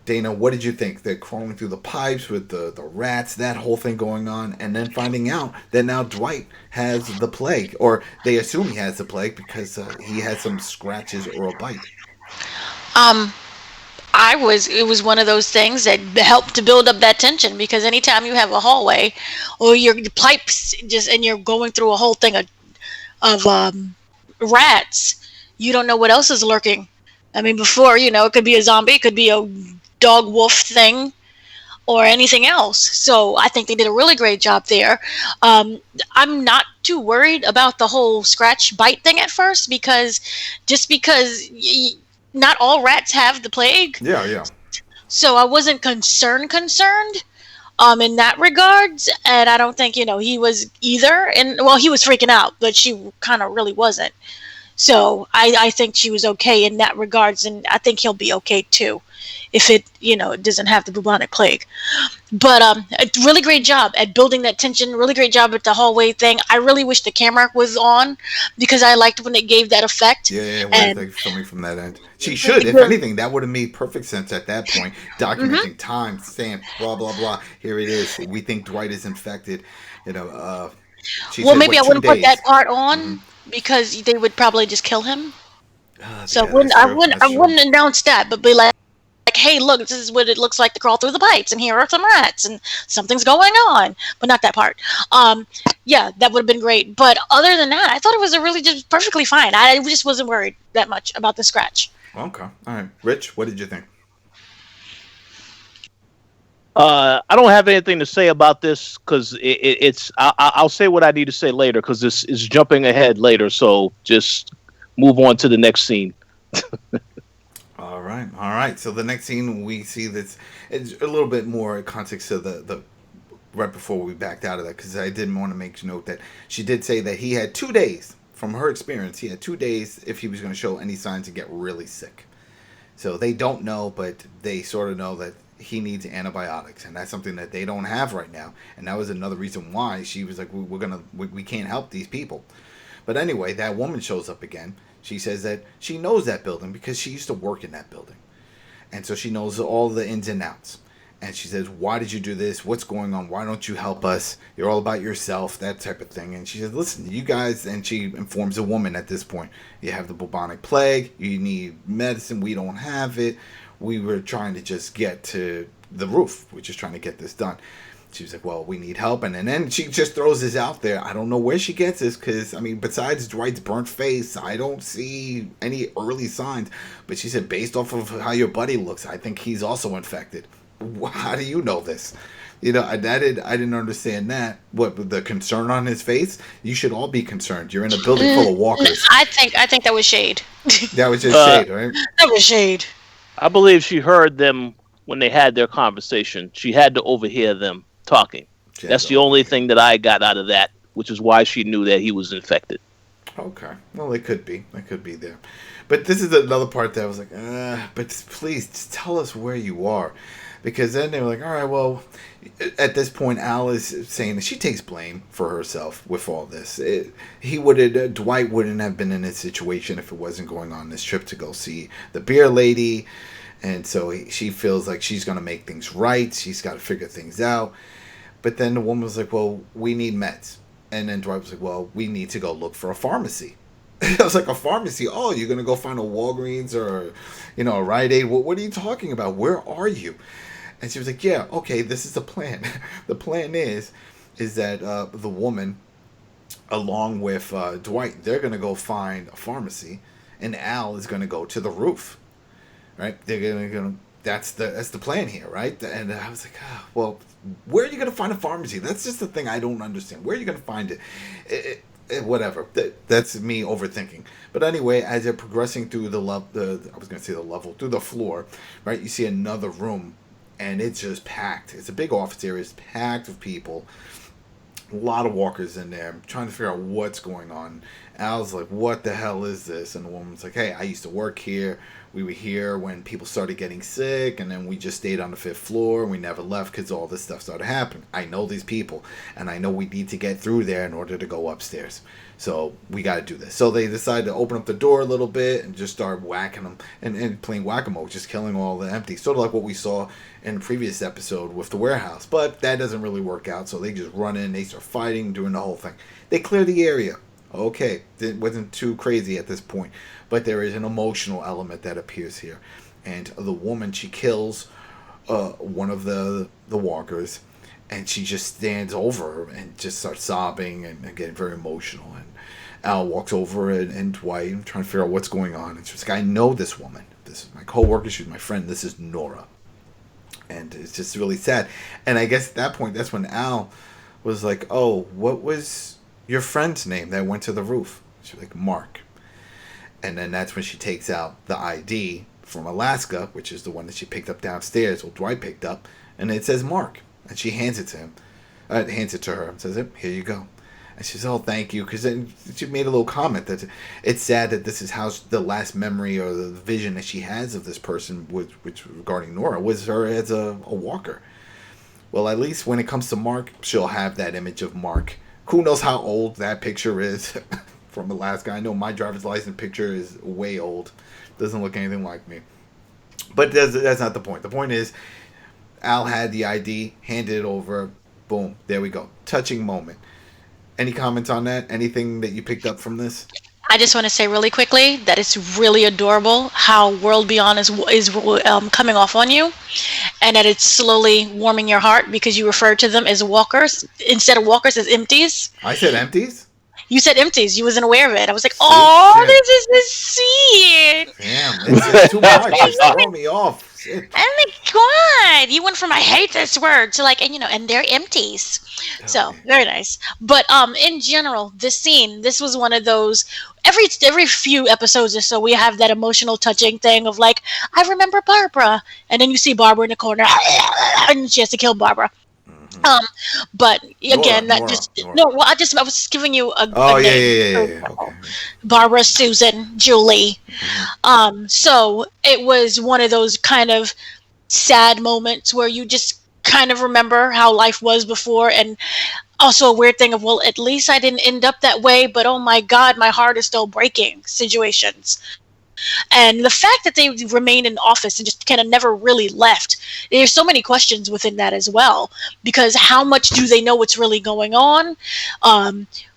Dana, what did you think? They're crawling through the pipes with the rats, that whole thing going on, and then finding out that now Dwight has the plague, or they assume he has the plague because he has some scratches or a bite. It was one of those things that helped to build up that tension, because anytime you have a hallway or your pipes and you're going through a whole thing of rats, you don't know what else is lurking. I mean, before, it could be a zombie, it could be a dog wolf thing, or anything else. So I think they did a really great job there. I'm not too worried about the whole scratch bite thing at first, because not all rats have the plague. Yeah. So I wasn't concerned in that regards, and I don't think he was either. And well, he was freaking out, but she kind of really wasn't. So I think she was okay in that regards, and I think he'll be okay too, if it it doesn't have the bubonic plague. But a really great job at building that tension. Really great job at the hallway thing. I really wish the camera was on because I liked when it gave that effect. Yeah, when it's And like filming from that end. She should, if the, anything, that would have made perfect sense at that point. Documenting time, stamp, blah blah blah. Here it is. We think Dwight is infected. She well, said, maybe what, I two wouldn't put days? that part on because they would probably just kill him. So Yeah, that's true. I That's true. wouldn't announce that, but be like, hey, look, this is what it looks like to crawl through the pipes, and here are some rats, and something's going on, but not that part. Yeah, that would have been great. But other than that, I thought it was just perfectly fine. I just wasn't worried that much about the scratch. Okay. All right. Rich, what did you think? I don't have anything to say about this because it's. I'll say what I need to say later because this is jumping ahead later. So just move on to the next scene. All right. So the next scene we see that's it's a little bit more context to the right before we backed out of that because I didn't want to make note that she did say that he had 2 days from her experience. He had 2 days if he was going to show any signs to get really sick. So they don't know, but they sort of know that he needs antibiotics, and that's something that they don't have right now. And that was another reason why she was like, we can't help these people. But anyway, that woman shows up again. She says that she knows that building because she used to work in that building. And so she knows all the ins and outs. And she says, why did you do this? What's going on? Why don't you help us? You're all about yourself, that type of thing. And she says, listen, you guys, and she informs a woman at this point, you have the bubonic plague, you need medicine, we don't have it. We were trying to just get to the roof. We're just trying to get this done. She was like, well, we need help. And then she just throws this out there. I don't know where she gets this because, I mean, besides Dwight's burnt face, I don't see any early signs. But she said, based off of how your buddy looks, I think he's also infected. How do you know this? I didn't understand that. What, the concern on his face? You should all be concerned. You're in a building full of walkers. I think that was shade. That was just shade, right? That was shade. I believe she heard them when they had their conversation. She had to overhear them talking. That's the only thing that I got out of that, which is why she knew that he was infected. Okay. Well, it could be. It could be there. But this is another part that I was like, but please just tell us where you are. Because then they were like, all right, well, at this point, Al is saying that she takes blame for herself with all this. Dwight wouldn't have been in this situation if it wasn't going on this trip to go see the beer lady. And so she feels like she's going to make things right. She's got to figure things out. But then the woman was like, well, we need meds. And then Dwight was like, well, we need to go look for a pharmacy. I was like, a pharmacy? Oh, you're going to go find a Walgreens or, a Rite Aid? What are you talking about? Where are you? And she was like, yeah, okay, this is the plan. The plan is that the woman, along with Dwight, they're going to go find a pharmacy. And Al is going to go to the roof. Right? They're going to that's the plan here, right? And I was like, well, where are you going to find a pharmacy? That's just the thing I don't understand. Where are you going to find it? Whatever. That's me overthinking. But anyway, as they're progressing through through the floor, right? You see another room, and it's just packed. It's a big office area. It's packed with people. A lot of walkers in there. I'm trying to figure out what's going on. Al's like, what the hell is this? And the woman's like, hey, I used to work here. We were here when people started getting sick, and then we just stayed on the 5th floor, and we never left because all this stuff started happening. I know these people, and I know we need to get through there in order to go upstairs. So we got to do this. So they decide to open up the door a little bit and just start whacking them and playing whack-a-mole, just killing all the empty. Sort of like what we saw in the previous episode with the warehouse. But that doesn't really work out, so they just run in, they start fighting, doing the whole thing. They clear the area. Okay, it wasn't too crazy at this point, but there is an emotional element that appears here. And the woman, she kills one of the walkers, and she just stands over her and just starts sobbing and getting very emotional. And Al walks over and Dwight, trying to figure out what's going on. And she's like, I know this woman. This is my coworker. She's my friend. This is Nora. And it's just really sad. And I guess at that point, that's when Al was like, oh, what was your friend's name that went to the roof? She's like, Mark. And then that's when she takes out the ID from Alaska, which is the one that she picked up downstairs, or Dwight picked up, and it says Mark. And she hands it to him. Hands it to her and says, here you go. And she's, oh, thank you. Because then she made a little comment that it's sad that this is how the last memory or the vision that she has of this person, which regarding Nora, was her as a walker. Well, at least when it comes to Mark, she'll have that image of Mark. Who knows how old that picture is from Alaska. I know my driver's license picture is way old. Doesn't look anything like me. But that's not the point. The point is, Al had the ID, handed it over. Boom. There we go. Touching moment. Any comments on that? Anything that you picked up from this? I just want to say really quickly that it's really adorable how World Beyond is coming off on you, and that it's slowly warming your heart because you refer to them as walkers instead of walkers as empties. I said empties? You said empties. You wasn't aware of it. I was like, oh, yeah. this is the scene. Damn, it's too much. It's throwing me off. Shit. Oh my god! You went from I hate this word to like, and they're empties. So very nice. But in general, this scene, this was one of those. Every few episodes or so, we have that emotional, touching thing of like, I remember Barbara, and then you see Barbara in the corner, and she has to kill Barbara. But again, Nora. No. Well, I was giving you a name. Yeah. Okay. Barbara, Susan, Julie. So it was one of those kind of sad moments where you just kind of remember how life was before, and also a weird thing of, well, at least I didn't end up that way, but oh my god, my heart is still breaking situations. And the fact that they remained in office and just kind of never really left, there's so many questions within that as well, because how much do they know what's really going on?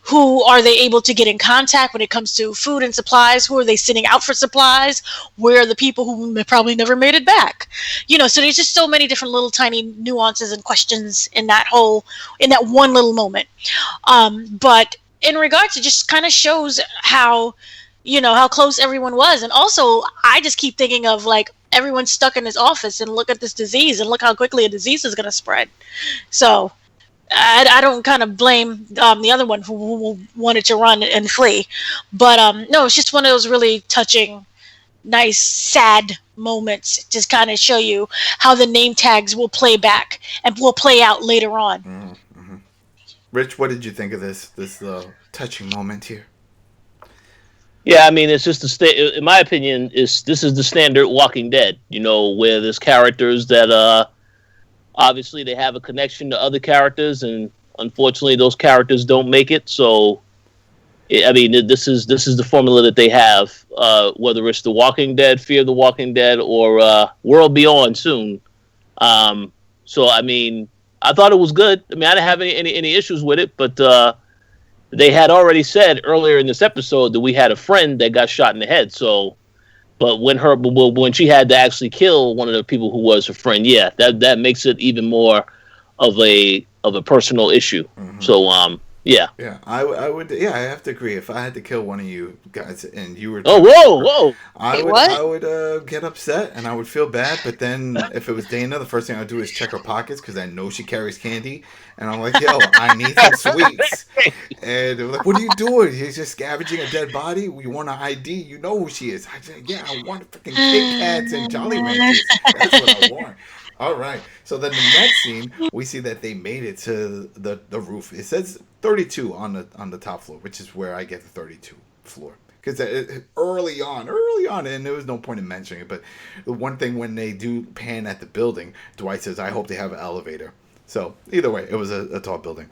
Who are they able to get in contact when it comes to food and supplies? Who are they sending out for supplies? Where are the people who probably never made it back? So there's just so many different little tiny nuances and questions in that one little moment. But in regards, it just kind of shows how close everyone was. And also, I just keep thinking of like everyone's stuck in this office and look at this disease and look how quickly a disease is going to spread. So I don't kind of blame the other one who wanted to run and flee. But no, it's just one of those really touching, nice, sad moments to kind of show you how the name tags will play back and will play out later on. Mm-hmm. Rich, what did you think of this touching moment here? Yeah, I mean, it's just in my opinion, this is the standard Walking Dead, where there's characters that obviously they have a connection to other characters, and unfortunately those characters don't make it. So, I mean, this is the formula that they have, whether it's The Walking Dead, Fear the Walking Dead, or World Beyond soon. So, I mean, I thought it was good. I mean, I didn't have any issues with it, but they had already said earlier in this episode that we had a friend that got shot in the head. So, but when she had to actually kill one of the people who was her friend, yeah, that makes it even more of a personal issue. Mm-hmm. So, yeah. Yeah, I would. Yeah, I have to agree. If I had to kill one of you guys and you were, whoa! I would get upset and I would feel bad. But then if it was Dana, the first thing I'd do is check her pockets because I know she carries candy, and I'm like, yo, I need some sweets. And they're like, what are you doing? He's just scavenging a dead body. You want an ID? You know who she is. I said, yeah, I want freaking Kit Kats and Jolly Ranchers. That's what I want. All right. So then the next scene, we see that they made it to the roof. It says 32 on the top floor, which is where I get the 32 floor. Because early on, and there was no point in mentioning it, but the one thing when they do pan at the building, Dwight says, I hope they have an elevator. So either way, it was a tall building.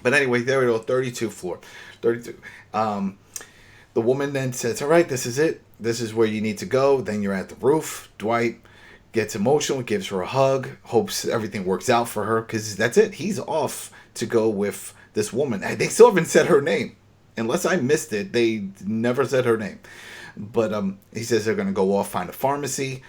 But anyway, there we go, 32 floor. 32. The woman then says, all right, this is it. This is where you need to go. Then you're at the roof. Dwight gets emotional, gives her a hug, hopes everything works out for her, because that's it. He's off to go with this woman. They still haven't said her name. Unless I missed it, they never said her name. But he says they're going to go off, find a pharmacy,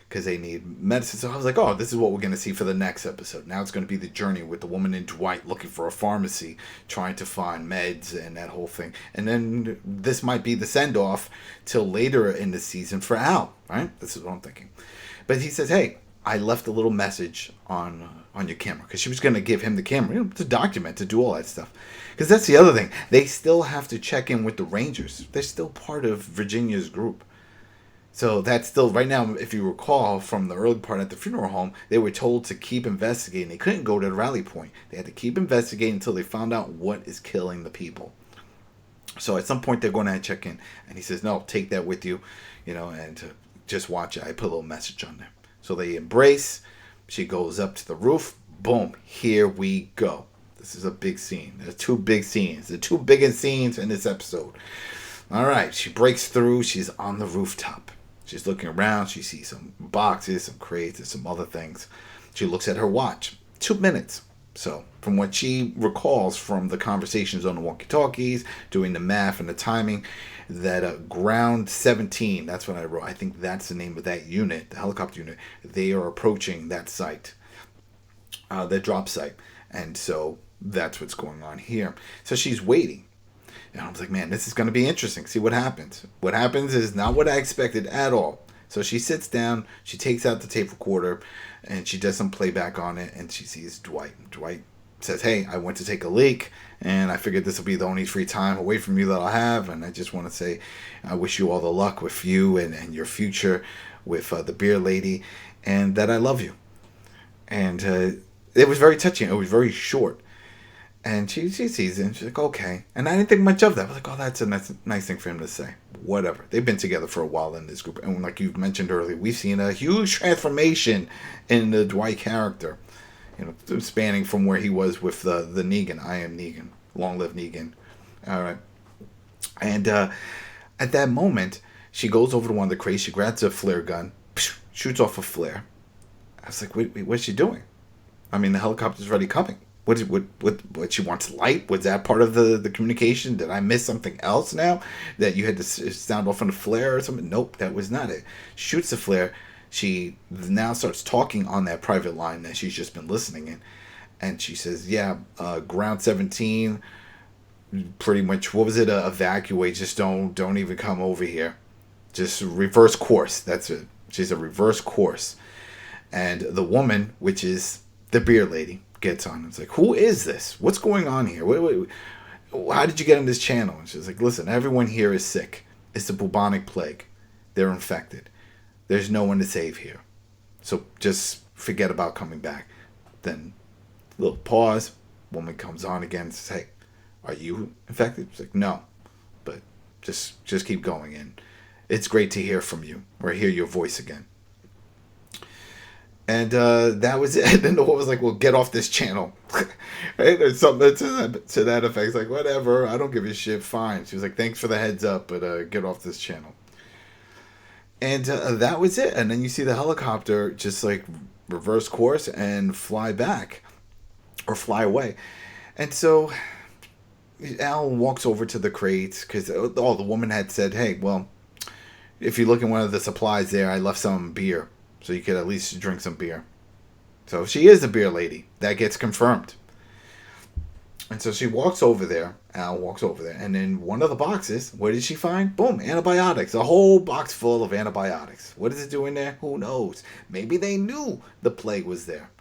because they need medicine. So I was like, oh, this is what we're going to see for the next episode. Now it's going to be the journey with the woman and Dwight looking for a pharmacy, trying to find meds and that whole thing. And then this might be the send-off till later in the season for Al, right? This is what I'm thinking. But he says, hey, I left a little message on your camera, because she was going to give him the camera to document, to do all that stuff. Because that's the other thing. They still have to check in with the Rangers. They're still part of Virginia's group. So that's still right now. If you recall from the early part at the funeral home, they were told to keep investigating. They couldn't go to the rally point. They had to keep investigating until they found out what is killing the people. So at some point they're going to check in, and he says, "No, take that with you, and just watch it." I put a little message on there. So they embrace. She goes up to the roof. Boom! Here we go. This is a big scene. There's two big scenes. The two biggest scenes in this episode. All right, she breaks through. She's on the rooftop. She's looking around. She sees some boxes, some crates, and some other things. She looks at her watch. 2 minutes. So, from what she recalls from the conversations on the walkie-talkies, doing the math and the timing, that ground 17, that's what I wrote. I think that's the name of that unit, the helicopter unit. They are approaching that site, the drop site. And so, that's what's going on here. So, she's waiting. And I was like, man, this is going to be interesting. See what happens. What happens is not what I expected at all. So she sits down, she takes out the tape recorder, and she does some playback on it, and she sees Dwight. Dwight says, "Hey, I went to take a leak, and I figured this will be the only free time away from you that I'll have, and I just want to say I wish you all the luck with you and your future with the beer lady, and that I love you." And it was very touching. It was very short. And she sees it, and she's like, okay. And I didn't think much of that. I was like, oh, that's a nice thing for him to say. Whatever. They've been together for a while in this group. And like you mentioned earlier, we've seen a huge transformation in the Dwight character. Spanning from where he was with the Negan. I am Negan. Long live Negan. All right. And at that moment, she goes over to one of the crates. She grabs a flare gun, shoots off a flare. I was like, wait, what's she doing? I mean, the helicopter's already coming. What she wants light? Was that part of the communication? Did I miss something else now? That you had to sound off on a flare or something? Nope, that was not it. Shoots the flare. She now starts talking on that private line that she's just been listening in. And she says, yeah, ground 17, pretty much, what was it? Evacuate, just don't even come over here. Just reverse course, that's it. She's a reverse course. And the woman, which is the beer lady, gets on. It's like, who is this? What's going on here? How did you get on this channel? And she's like, listen, everyone here is sick. It's the bubonic plague. They're infected. There's no one to save here. So just forget about coming back. Then, little pause. Woman comes on again and says, hey, are you infected? She's like, no. But just keep going in. It's great to hear from you or hear your voice again. And that was it. And then the woman was like, well, get off this channel. Right? There's something to that effect. It's like, whatever. I don't give a shit. Fine. She was like, thanks for the heads up, but get off this channel. And that was it. And then you see the helicopter just like reverse course and fly back. Or fly away. And so Al walks over to the crates because the woman had said, hey, well, if you look in one of the supplies there, I left some beer. So you could at least drink some beer. So she is a beer lady. That gets confirmed. And so she walks over there. Al walks over there. And in one of the boxes, what did she find? Boom, antibiotics. A whole box full of antibiotics. What is it doing there? Who knows? Maybe they knew the plague was there.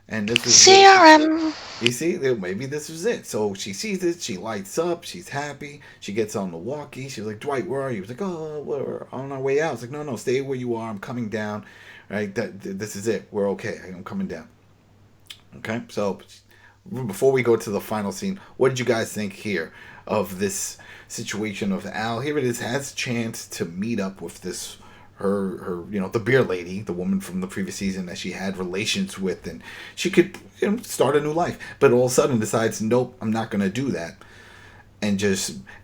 And this is CRM. You see, maybe this was it. So she sees it. She lights up. She's happy. She gets on the walkie. She's like, Dwight, where are you? He's like, oh, we're on our way out. It's like, no, stay where you are. I'm coming down. Right, this is it. We're okay. I'm coming down. Okay, so before we go to the final scene, what did you guys think here of this situation of Al? Here it is, has a chance to meet up with this her the beer lady, the woman from the previous season that she had relations with, and she could start a new life. But all of a sudden decides, nope, I'm not going to do that. And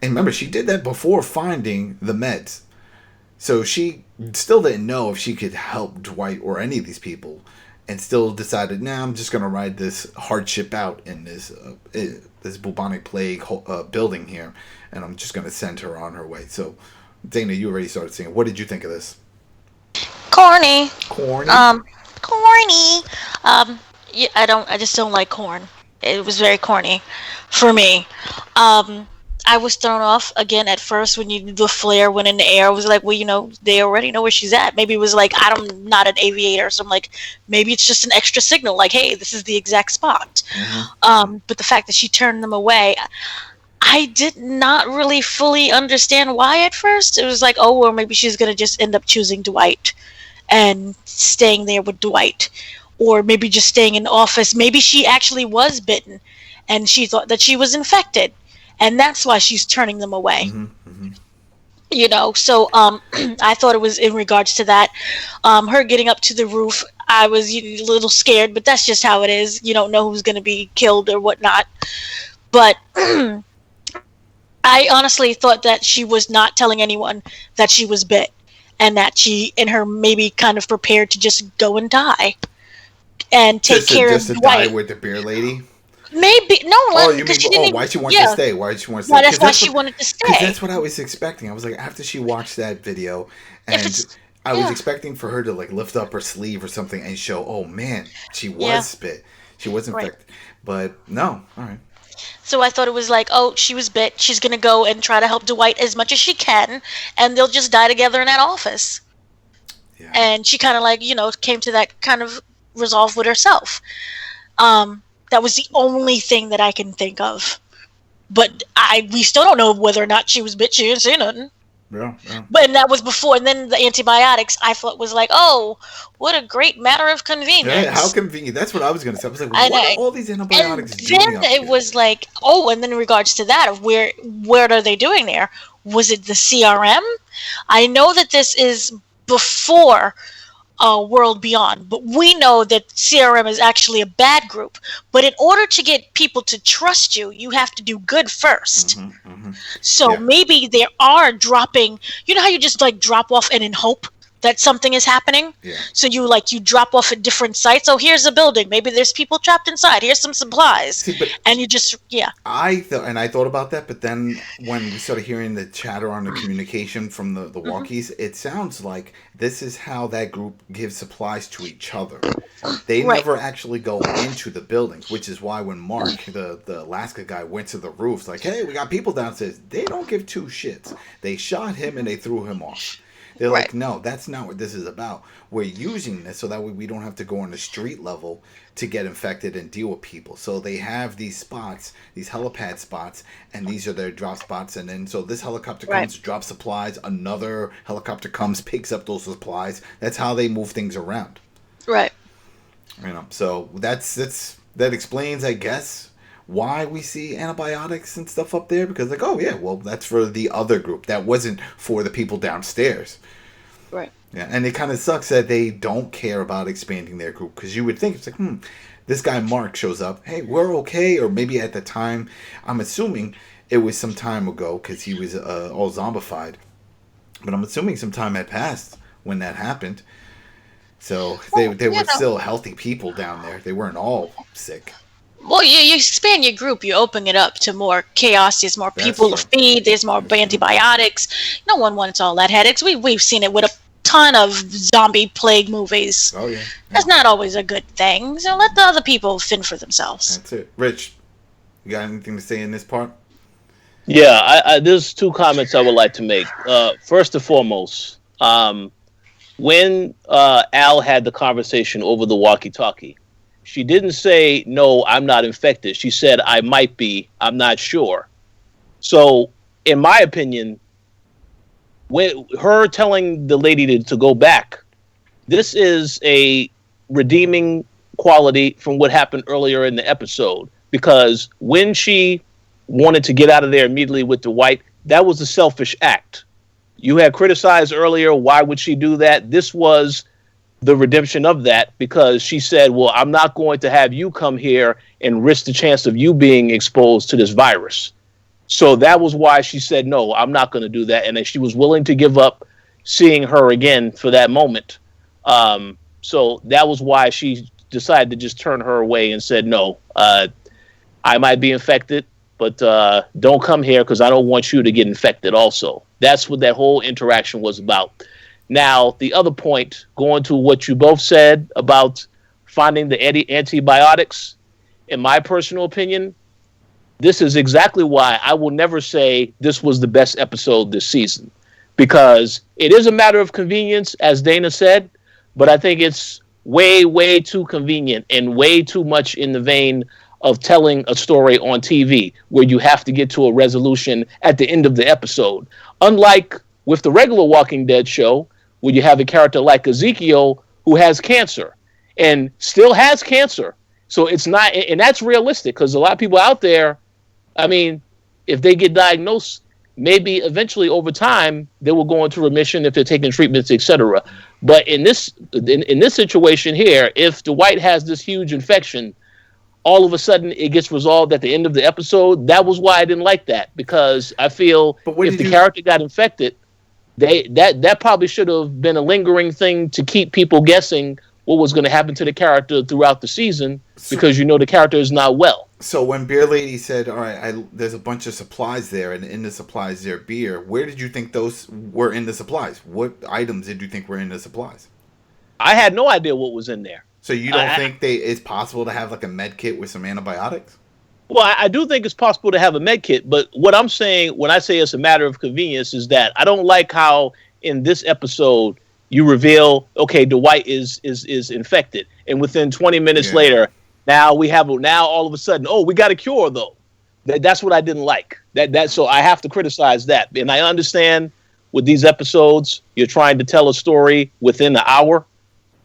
remember, she did that before finding the meds. So she still didn't know if she could help Dwight or any of these people, and still decided, I'm just going to ride this hardship out in this bubonic plague building here, and I'm just going to send her on her way. So, Dana, you already started saying, what did you think of this? Corny. Corny? Corny. Yeah, I just don't like corn. It was very corny for me. I was thrown off again at first when the flare went in the air. I was like, well, they already know where she's at. Maybe it was like, I'm not an aviator, so I'm like, maybe it's just an extra signal, like, hey, this is the exact spot. Mm-hmm. But the fact that she turned them away, I did not really fully understand why at first. It was like, oh, well, maybe she's going to just end up choosing Dwight and staying there with Dwight. Or maybe just staying in the office. Maybe she actually was bitten and she thought that she was infected. And that's why she's turning them away. You know, so I thought it was in regards to that. Her getting up to the roof, I was a little scared, but that's just how it is. You don't know who's going to be killed or whatnot. But I honestly thought that she was not telling anyone that she was bit, and that she and her maybe kind of prepared to just go and die and take care of just to Dwight. die with the beer lady. Maybe no. Oh, you mean? She didn't why she wanted to stay? Why did she want to stay? Well, that's why she wanted to stay. Because that's what I was expecting. I was like, after she watched that video, and I was expecting for her to like lift up her sleeve or something and show, oh man, she was spit. She was infected. But no, all right. So I thought it was like, oh, she was bit. She's going to go and try to help Dwight as much as she can, and they'll just die together in that office. Yeah. And she kind of like, you know, came to that kind of resolve with herself. That was the only thing that I can think of. But we still don't know whether or not she was bit. She didn't say nothing. Yeah. But that was before. And then the antibiotics, I thought was like, oh, what a great matter of convenience. Yeah, how convenient. That's what I was going to say. I was like, what are all these antibiotics doing? And then it was like, oh, and then in regards to that, of what are they doing there? Was it the CRM? I know that this is before World Beyond, but we know that CRM is actually a bad group. But in order to get people to trust you, you have to do good first. So maybe they are dropping, you know how you just like drop off and in hope that something is happening? Yeah. So you drop off at different sites. Oh, here's a building. Maybe there's people trapped inside. Here's some supplies. See, and you just, I thought about that, but then when we started hearing the chatter on the communication from the walkies, it sounds like this is how that group gives supplies to each other. They never actually go into the buildings, which is why when Mark, the Alaska guy, went to the roofs, like, hey, we got people downstairs, they don't give two shits. They shot him and they threw him off. They're like, no, that's not what this is about. We're using this so that way we don't have to go on the street level to get infected and deal with people. So they have these spots, these helipad spots, and these are their drop spots. And then so this helicopter comes, drops supplies. Another helicopter comes, picks up those supplies. That's how they move things around. Right. You know, so that explains, I guess, why we see antibiotics and stuff up there, because like, oh yeah, well, that's for the other group. That wasn't for the people downstairs. Right. Yeah, and it kind of sucks that they don't care about expanding their group, because you would think it's like, this guy Mark shows up, hey, we're okay, or maybe at the time, I'm assuming it was some time ago because he was all zombified, but I'm assuming some time had passed when that happened. So they were still healthy people down there. They weren't all sick. Well, you expand your group, you open it up to more chaos, there's more people to feed, there's more antibiotics. No one wants all that headaches. We've seen it with a ton of zombie plague movies. Oh, yeah. That's not always a good thing. So let the other people fend for themselves. That's it. Rich, you got anything to say in this part? Yeah, there's two comments I would like to make. First and foremost, when Al had the conversation over the walkie-talkie, she didn't say, no, I'm not infected. She said, I might be. I'm not sure. So, in my opinion, when her telling the lady to go back, this is a redeeming quality from what happened earlier in the episode. Because when she wanted to get out of there immediately with Dwight, that was a selfish act. You had criticized earlier, why would she do that? This was the redemption of that, because she said, well, I'm not going to have you come here and risk the chance of you being exposed to this virus. So that was why she said, no, I'm not going to do that. And then she was willing to give up seeing her again for that moment. So that was why she decided to just turn her away and said, no, I might be infected, but don't come here because I don't want you to get infected also. That's what that whole interaction was about. Now, the other point, going to what you both said about finding the antibiotics, in my personal opinion, this is exactly why I will never say this was the best episode this season. Because it is a matter of convenience, as Dana said, but I think it's way, way too convenient and way too much in the vein of telling a story on TV, where you have to get to a resolution at the end of the episode. Unlike with the regular Walking Dead show, where you have a character like Ezekiel who has cancer and still has cancer. So it's not, and that's realistic, because a lot of people out there, I mean, if they get diagnosed, maybe eventually over time they will go into remission if they're taking treatments, etc. But in this situation here, if Dwight has this huge infection, all of a sudden it gets resolved at the end of the episode. That was why I didn't like that, because I feel if the character got infected, that probably should have been a lingering thing to keep people guessing what was going to happen to the character throughout the season, because the character is not well. So when Beer Lady said, all right, there's a bunch of supplies there, and in the supplies there beer, where did you think those were in the supplies? What items did you think were in the supplies? I had no idea what was in there. So you don't think it's possible to have like a med kit with some antibiotics? Well, I do think it's possible to have a med kit, but what I'm saying when I say it's a matter of convenience is that I don't like how in this episode you reveal, okay, Dwight is infected, and within 20 minutes later, now all of a sudden, oh, we got a cure though. That's what I didn't like. So I have to criticize that, and I understand with these episodes you're trying to tell a story within an hour.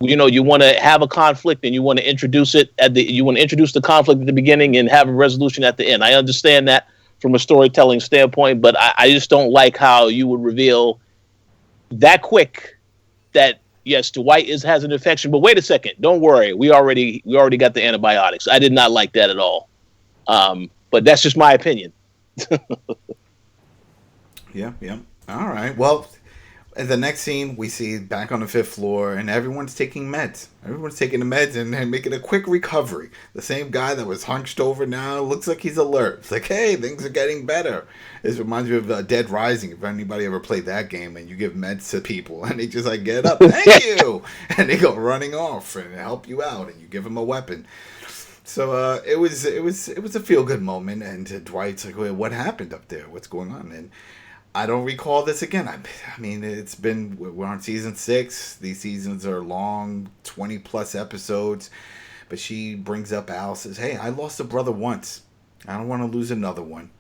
You want to have a conflict, and you want to introduce it you want to introduce the conflict at the beginning and have a resolution at the end. I understand that from a storytelling standpoint, but I just don't like how you would reveal that quick that yes, Dwight has an infection, but wait a second, don't worry, we already got the antibiotics. I did not like that at all. But that's just my opinion. Yeah. All right. Well, in the next scene, we see back on the 5th floor, and everyone's taking meds. Everyone's taking the meds and making a quick recovery. The same guy that was hunched over now looks like he's alert. It's like, hey, things are getting better. This reminds me of Dead Rising. If anybody ever played that game, and you give meds to people, and they just like, get up, thank you, and they go running off and help you out, and you give them a weapon. So it was a feel good moment, and Dwight's like, wait, what happened up there? What's going on? And I don't recall this again. I mean, we're on season 6. These seasons are long, 20 plus episodes. But she brings up Al, says, hey, I lost a brother once. I don't want to lose another one.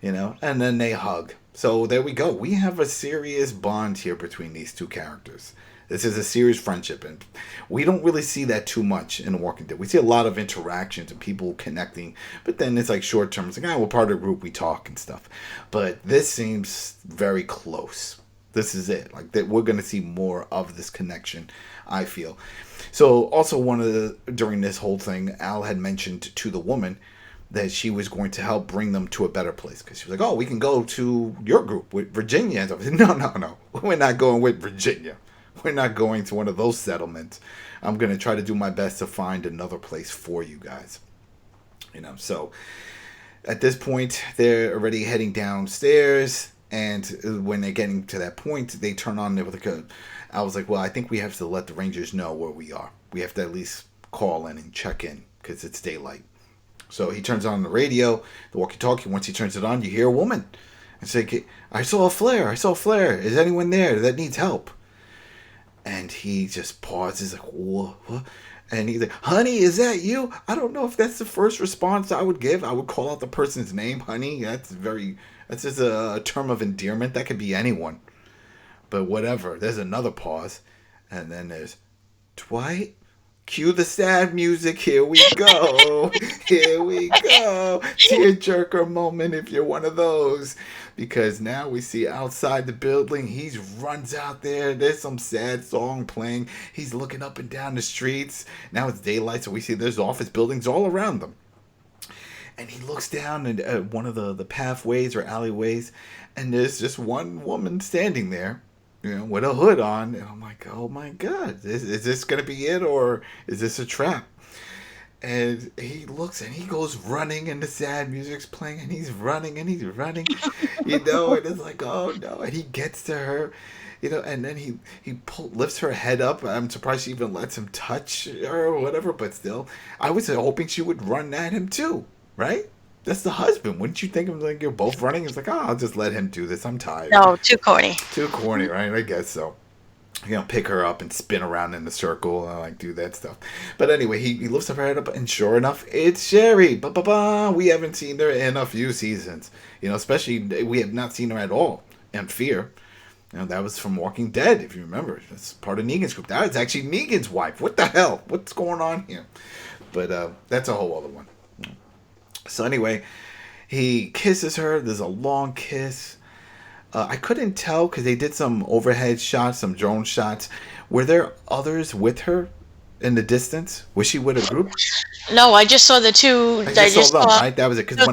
And then they hug. So there we go. We have a serious bond here between these two characters. This is a serious friendship, and we don't really see that too much in The Walking Dead. We see a lot of interactions and people connecting, but then it's like short term. It's like, we're part of a group, we talk and stuff. But this seems very close. This is it. Like that, we're going to see more of this connection, I feel. So also during this whole thing, Al had mentioned to the woman that she was going to help bring them to a better place, because she was like, oh, we can go to your group with Virginia and stuff. No, we're not going with Virginia. We're not going to one of those settlements. I'm going to try to do my best to find another place for you guys. So at this point, they're already heading downstairs. And when they're getting to that point, they turn on there with I was like, well, I think we have to let the Rangers know where we are. We have to at least call in and check in, because it's daylight. So he turns on the radio, the walkie-talkie. Once he turns it on, you hear a woman. And say, I saw a flare. Is anyone there that needs help? And he just pauses, like, what? And he's like, honey, is that you? I don't know if that's the first response I would give. I would call out the person's name, honey. That's just a term of endearment. That could be anyone. But whatever. There's another pause. And then there's, Dwight? Cue the sad music. Here we go. Here we go. Tearjerker moment if you're one of those. Because now we see outside the building, he runs out there. There's some sad song playing. He's looking up and down the streets. Now it's daylight, so we see there's office buildings all around them. And he looks down at one of the pathways or alleyways, and there's just one woman standing there, with a hood on. And I'm like, oh my God, is this going to be it, or is this a trap? And he looks and he goes running, and the sad music's playing, and he's running and and it's like, oh no. And he gets to her, and then he lifts her head up. I'm surprised she even lets him touch her or whatever, but still, I was hoping she would run at him too, right? That's the husband. Wouldn't you think of like you're both running? It's like, I'll just let him do this. I'm tired. No, too corny. Too corny, right? I guess so. pick her up and spin around in the circle and like do that stuff. But anyway, he lifts up her head up, and sure enough, it's Sherry. We haven't seen her in a few seasons. Especially we have not seen her at all in Fear. That was from Walking Dead, if you remember. That's part of Negan's group. That was actually Negan's wife. What the hell? What's going on here? But that's a whole other one. So anyway, he kisses her. There's a long kiss. I couldn't tell because they did some overhead shots, some drone shots. Were there others with her in the distance? Was she with a group? No, I just saw the two. I just saw them, right? That was it. Because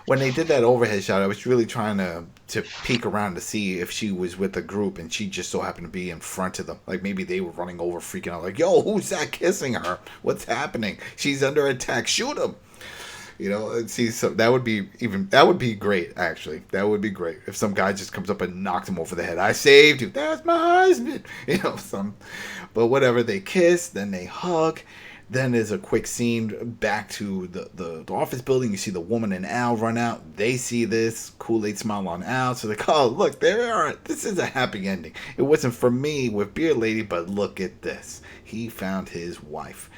when they did that overhead shot, I was really trying to peek around to see if she was with a group, and she just so happened to be in front of them. Like maybe they were running over, freaking out, like, "Yo, who's that kissing her? What's happening? She's under attack. Shoot him!" See, so that would be great. Actually, that would be great if some guy just comes up and knocks him over the head. I saved you. That's my husband. But whatever. They kiss, then they hug. Then there's a quick scene back to the office building. You see the woman and Al run out. They see this Kool-Aid smile on Al. So they go, "Oh, look, there they are. This is a happy ending. It wasn't for me with Beard Lady, but look at this. He found his wife."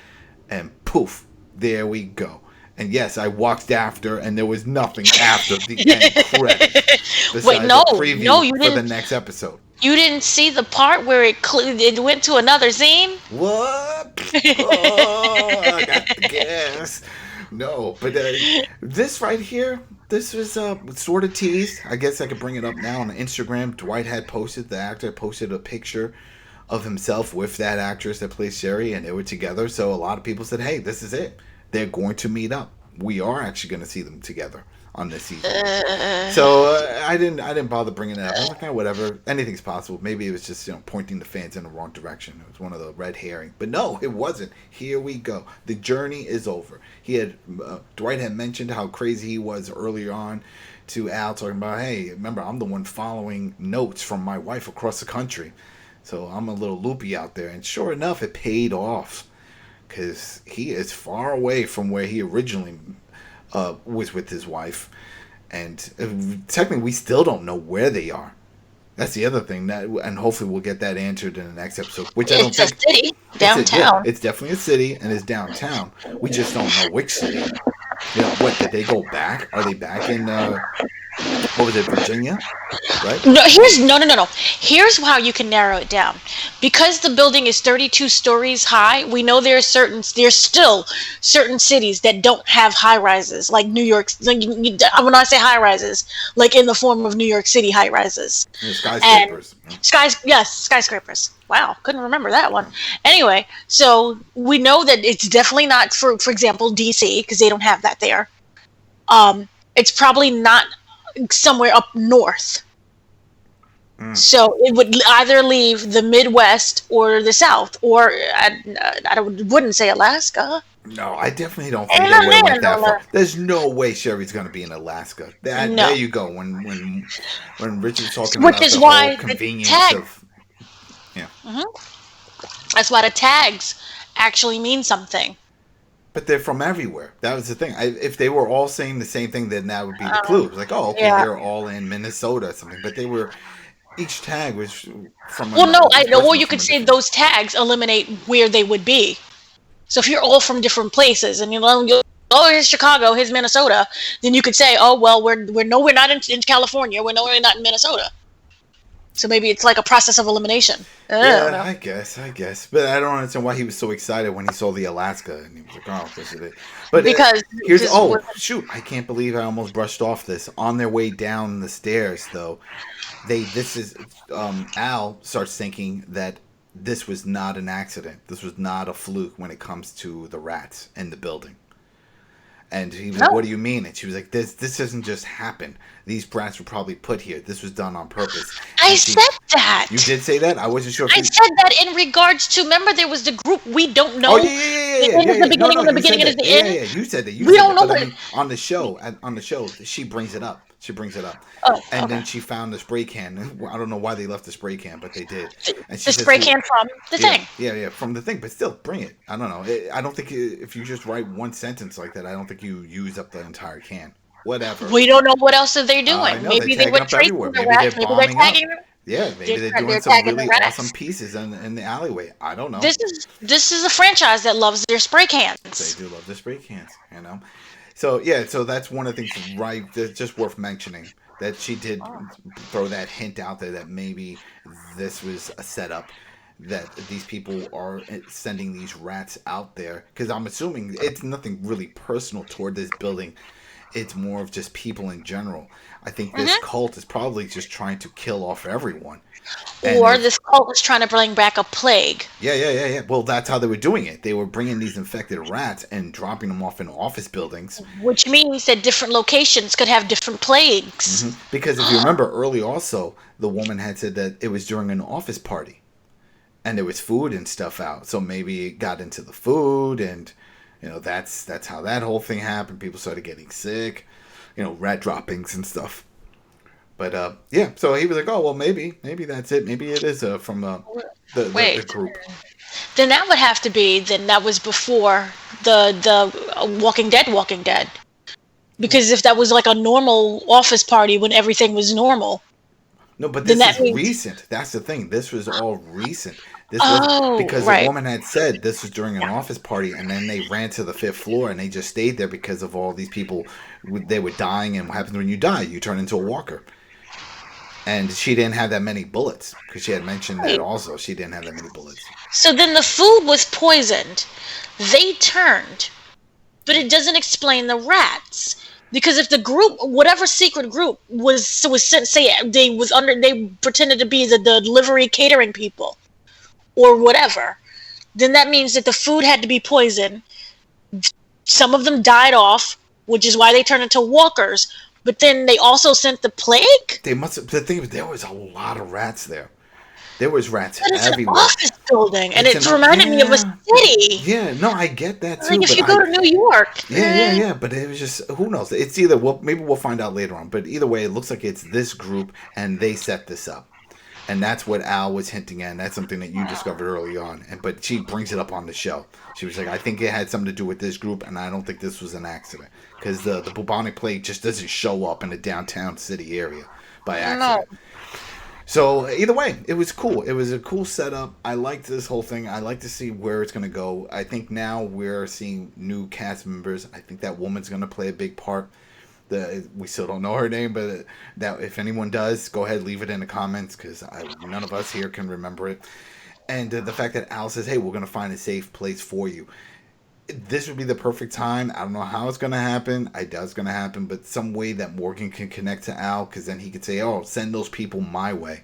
And poof, there we go. And yes, I walked after, and there was nothing after the end credits. Wait, no, a preview no, you for didn't. the next episode. You didn't see the part where it went to another scene? What? Oh, I got the gas. No, but this right here, this was sort of teased. I guess I could bring it up now on Instagram. Dwight had posted, the actor posted a picture of himself with that actress that plays Sherry, and they were together. So a lot of people said, "Hey, this is it. They're going to meet up. We are actually going to see them together on this season." So I didn't bother bringing it up. I was like, whatever. Anything's possible. Maybe it was just pointing the fans in the wrong direction. It was one of the red herring. But no, it wasn't. Here we go. The journey is over. Dwight had mentioned how crazy he was earlier on to Al, talking about, "Hey, remember, I'm the one following notes from my wife across the country. So I'm a little loopy out there." And sure enough, it paid off. Because he is far away from where he originally was with his wife. And technically, we still don't know where they are. That's the other thing. And hopefully we'll get that answered in the next episode. Which I don't think... It's a city, downtown. It's definitely a city, and it's downtown. We just don't know which city. What, did they go back? Are they back in... what was it, Virginia? Right? No. Here's how you can narrow it down. Because the building is 32 stories high, we know there's still certain cities that don't have high rises, like New York. Like, when I say high rises, like in the form of New York City high rises. Skyscrapers. Skyscrapers. Wow, couldn't remember that one. Anyway, so we know that it's definitely not, for example, DC, because they don't have that there. It's probably not somewhere up north. So it would either leave the Midwest or the South, or I wouldn't say Alaska. No, I definitely don't think they went that far. There's no way Sherry's going to be in Alaska. No. There you go. When Richard's talking about the whole convenience of... Yeah. Mm-hmm. That's why the tags actually mean something. But they're from everywhere. That was the thing. If they were all saying the same thing, then that would be the clue. It's like, oh, okay, they're all in Minnesota or something. But they were... Each tag was from... Well, no, or you could say those tags eliminate where they would be. So if you're all from different places, and here's Chicago, here's Minnesota, then you could say, oh, well, we're not in California, we're nowhere not in Minnesota. So maybe it's like a process of elimination. I guess. But I don't understand why he was so excited when he saw the Alaska, and he was like, oh, this is it. But because I can't believe I almost brushed off this. On their way down the stairs, though, Al starts thinking that this was not an accident. This was not a fluke when it comes to the rats in the building. And he was like, what do you mean? And she was like, this doesn't just happen. These rats were probably put here. This was done on purpose. I said that. You did say that? I wasn't sure if I said that in regards to, remember there was the group we don't know. Oh, yeah. It was the beginning, the beginning, and the end. Yeah, you said that. We don't know what... I mean, on the show, she brings it up. Oh, and then she found the spray can. I don't know why they left the spray can, but they did. And the spray can from the thing. Yeah, from the thing. But still, bring it. I don't know. I don't think if you just write one sentence like that, I don't think you use up the entire can. Whatever. We don't know what else are they doing. Know, maybe they were tracing the rats. Maybe they're tagging them. Yeah, maybe they're doing They're some tagging the really rats. awesome pieces in the alleyway. I don't know. This is a franchise that loves their spray They cans. do love the spray cans, you know. So yeah, so that's one of the things that's just worth mentioning, that she did throw that hint out there that maybe this was a setup, that these people are sending these rats out there, because I'm assuming it's nothing really personal toward this building. It's more of just people in general. I think this cult is probably just trying to kill off everyone. Or this cult is trying to bring back a plague. Yeah. Well, that's how they were doing it. They were bringing these infected rats and dropping them off in office buildings. Which means that different locations could have different plagues. Because if you remember early also, the woman had said that it was during an office party. And there was food and stuff out. So maybe it got into the food, and that's how that whole thing happened. People started getting sick, rat droppings and stuff. But yeah, so he was like, "Oh well, maybe that's it. Maybe it is from the group." Then that would have to be. Then that was before the Walking Dead. Because if that was like a normal office party when everything was normal. No, but this is recent. That's the thing. This was all recent. This was because the woman had said this was during an office party, and then they ran to the 5th floor, and they just stayed there because of all these people. They were dying, and what happens when you die? You turn into a walker. And she didn't have that many bullets, because she had mentioned that also. She didn't have that many bullets. So then the food was poisoned. They turned, but it doesn't explain the rats. Because if the group, whatever secret group was sent, say they pretended to be the delivery catering people, or whatever, then that means that the food had to be poisoned. Some of them died off, which is why they turned into walkers. But then they also sent the plague? They must have. The thing is, there was a lot of rats there. There was rats but it's everywhere. An office building, and it reminded me of a city. Yeah, no, I get that too. Like if you go to New York. Yeah. But it was just, who knows? It's either, maybe we'll find out later on. But either way, it looks like it's this group, and they set this up. And that's what Al was hinting at. And that's something that you discovered early on. But she brings it up on the show. She was like, I think it had something to do with this group, and I don't think this was an accident. Because the bubonic plague just doesn't show up in a downtown city area by accident. No. So either way, it was cool. It was a cool setup. I liked this whole thing. I like to see where it's going to go. I think now we're seeing new cast members. I think that woman's going to play a big part. We still don't know her name, but that if anyone does, go ahead, leave it in the comments, because none of us here can remember it. And the fact that Al says, hey, we're going to find a safe place for you. This would be the perfect time. I don't know how it's going to happen. I doubt it's going to happen, but some way that Morgan can connect to Al, because then he could say, oh, send those people my way.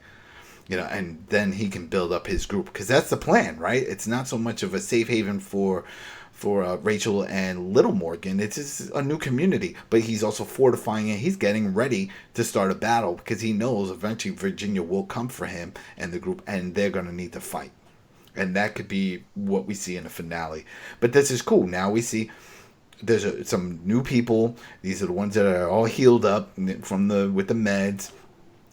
And then he can build up his group, because that's the plan, right? It's not so much of a safe haven for Rachel and Little Morgan. It's just a new community, but he's also fortifying it. He's getting ready to start a battle, because he knows eventually Virginia will come for him and the group, and they're going to need to fight. And that could be what we see in the finale. But this is cool. Now we see there's some new people. These are the ones that are all healed up with the meds,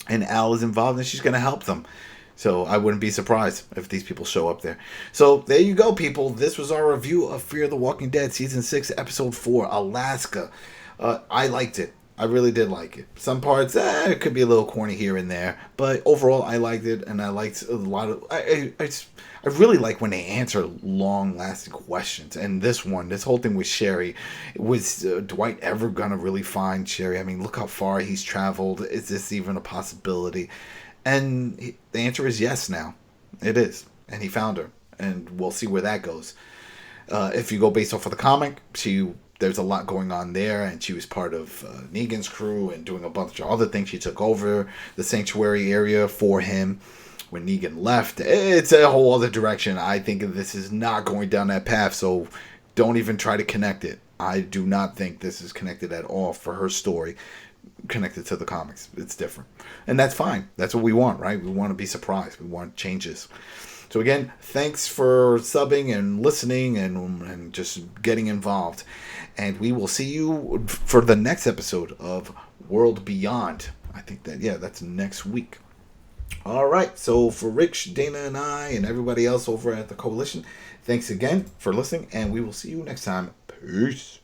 and Al is involved, and she's going to help them. So I wouldn't be surprised if these people show up there. So there you go, people. This was our review of Fear the Walking Dead Season 6, Episode 4, Alaska. I liked it. I really did like it. Some parts, it could be a little corny here and there. But overall, I liked it, and I liked a lot of... I really like when they answer long-lasting questions. And this whole thing with Sherry, was Dwight ever going to really find Sherry? I mean, look how far he's traveled. Is this even a possibility? And the answer is yes now. It is. And he found her. And we'll see where that goes. If you go based off of the comic, there's a lot going on there. And she was part of Negan's crew and doing a bunch of other things. She took over the sanctuary area for him when Negan left. It's a whole other direction. I think this is not going down that path. So don't even try to connect it. I do not think this is connected at all for her story. Connected to the comics. It's different. And that's fine. That's what we want, right? We want to be surprised. We want changes. So again, thanks for subbing and listening and just getting involved. And we will see you for the next episode of World Beyond. I think that's next week. All right. So for Rich, Dana, and I, and everybody else over at the Koalition, thanks again for listening. And we will see you next time. Peace.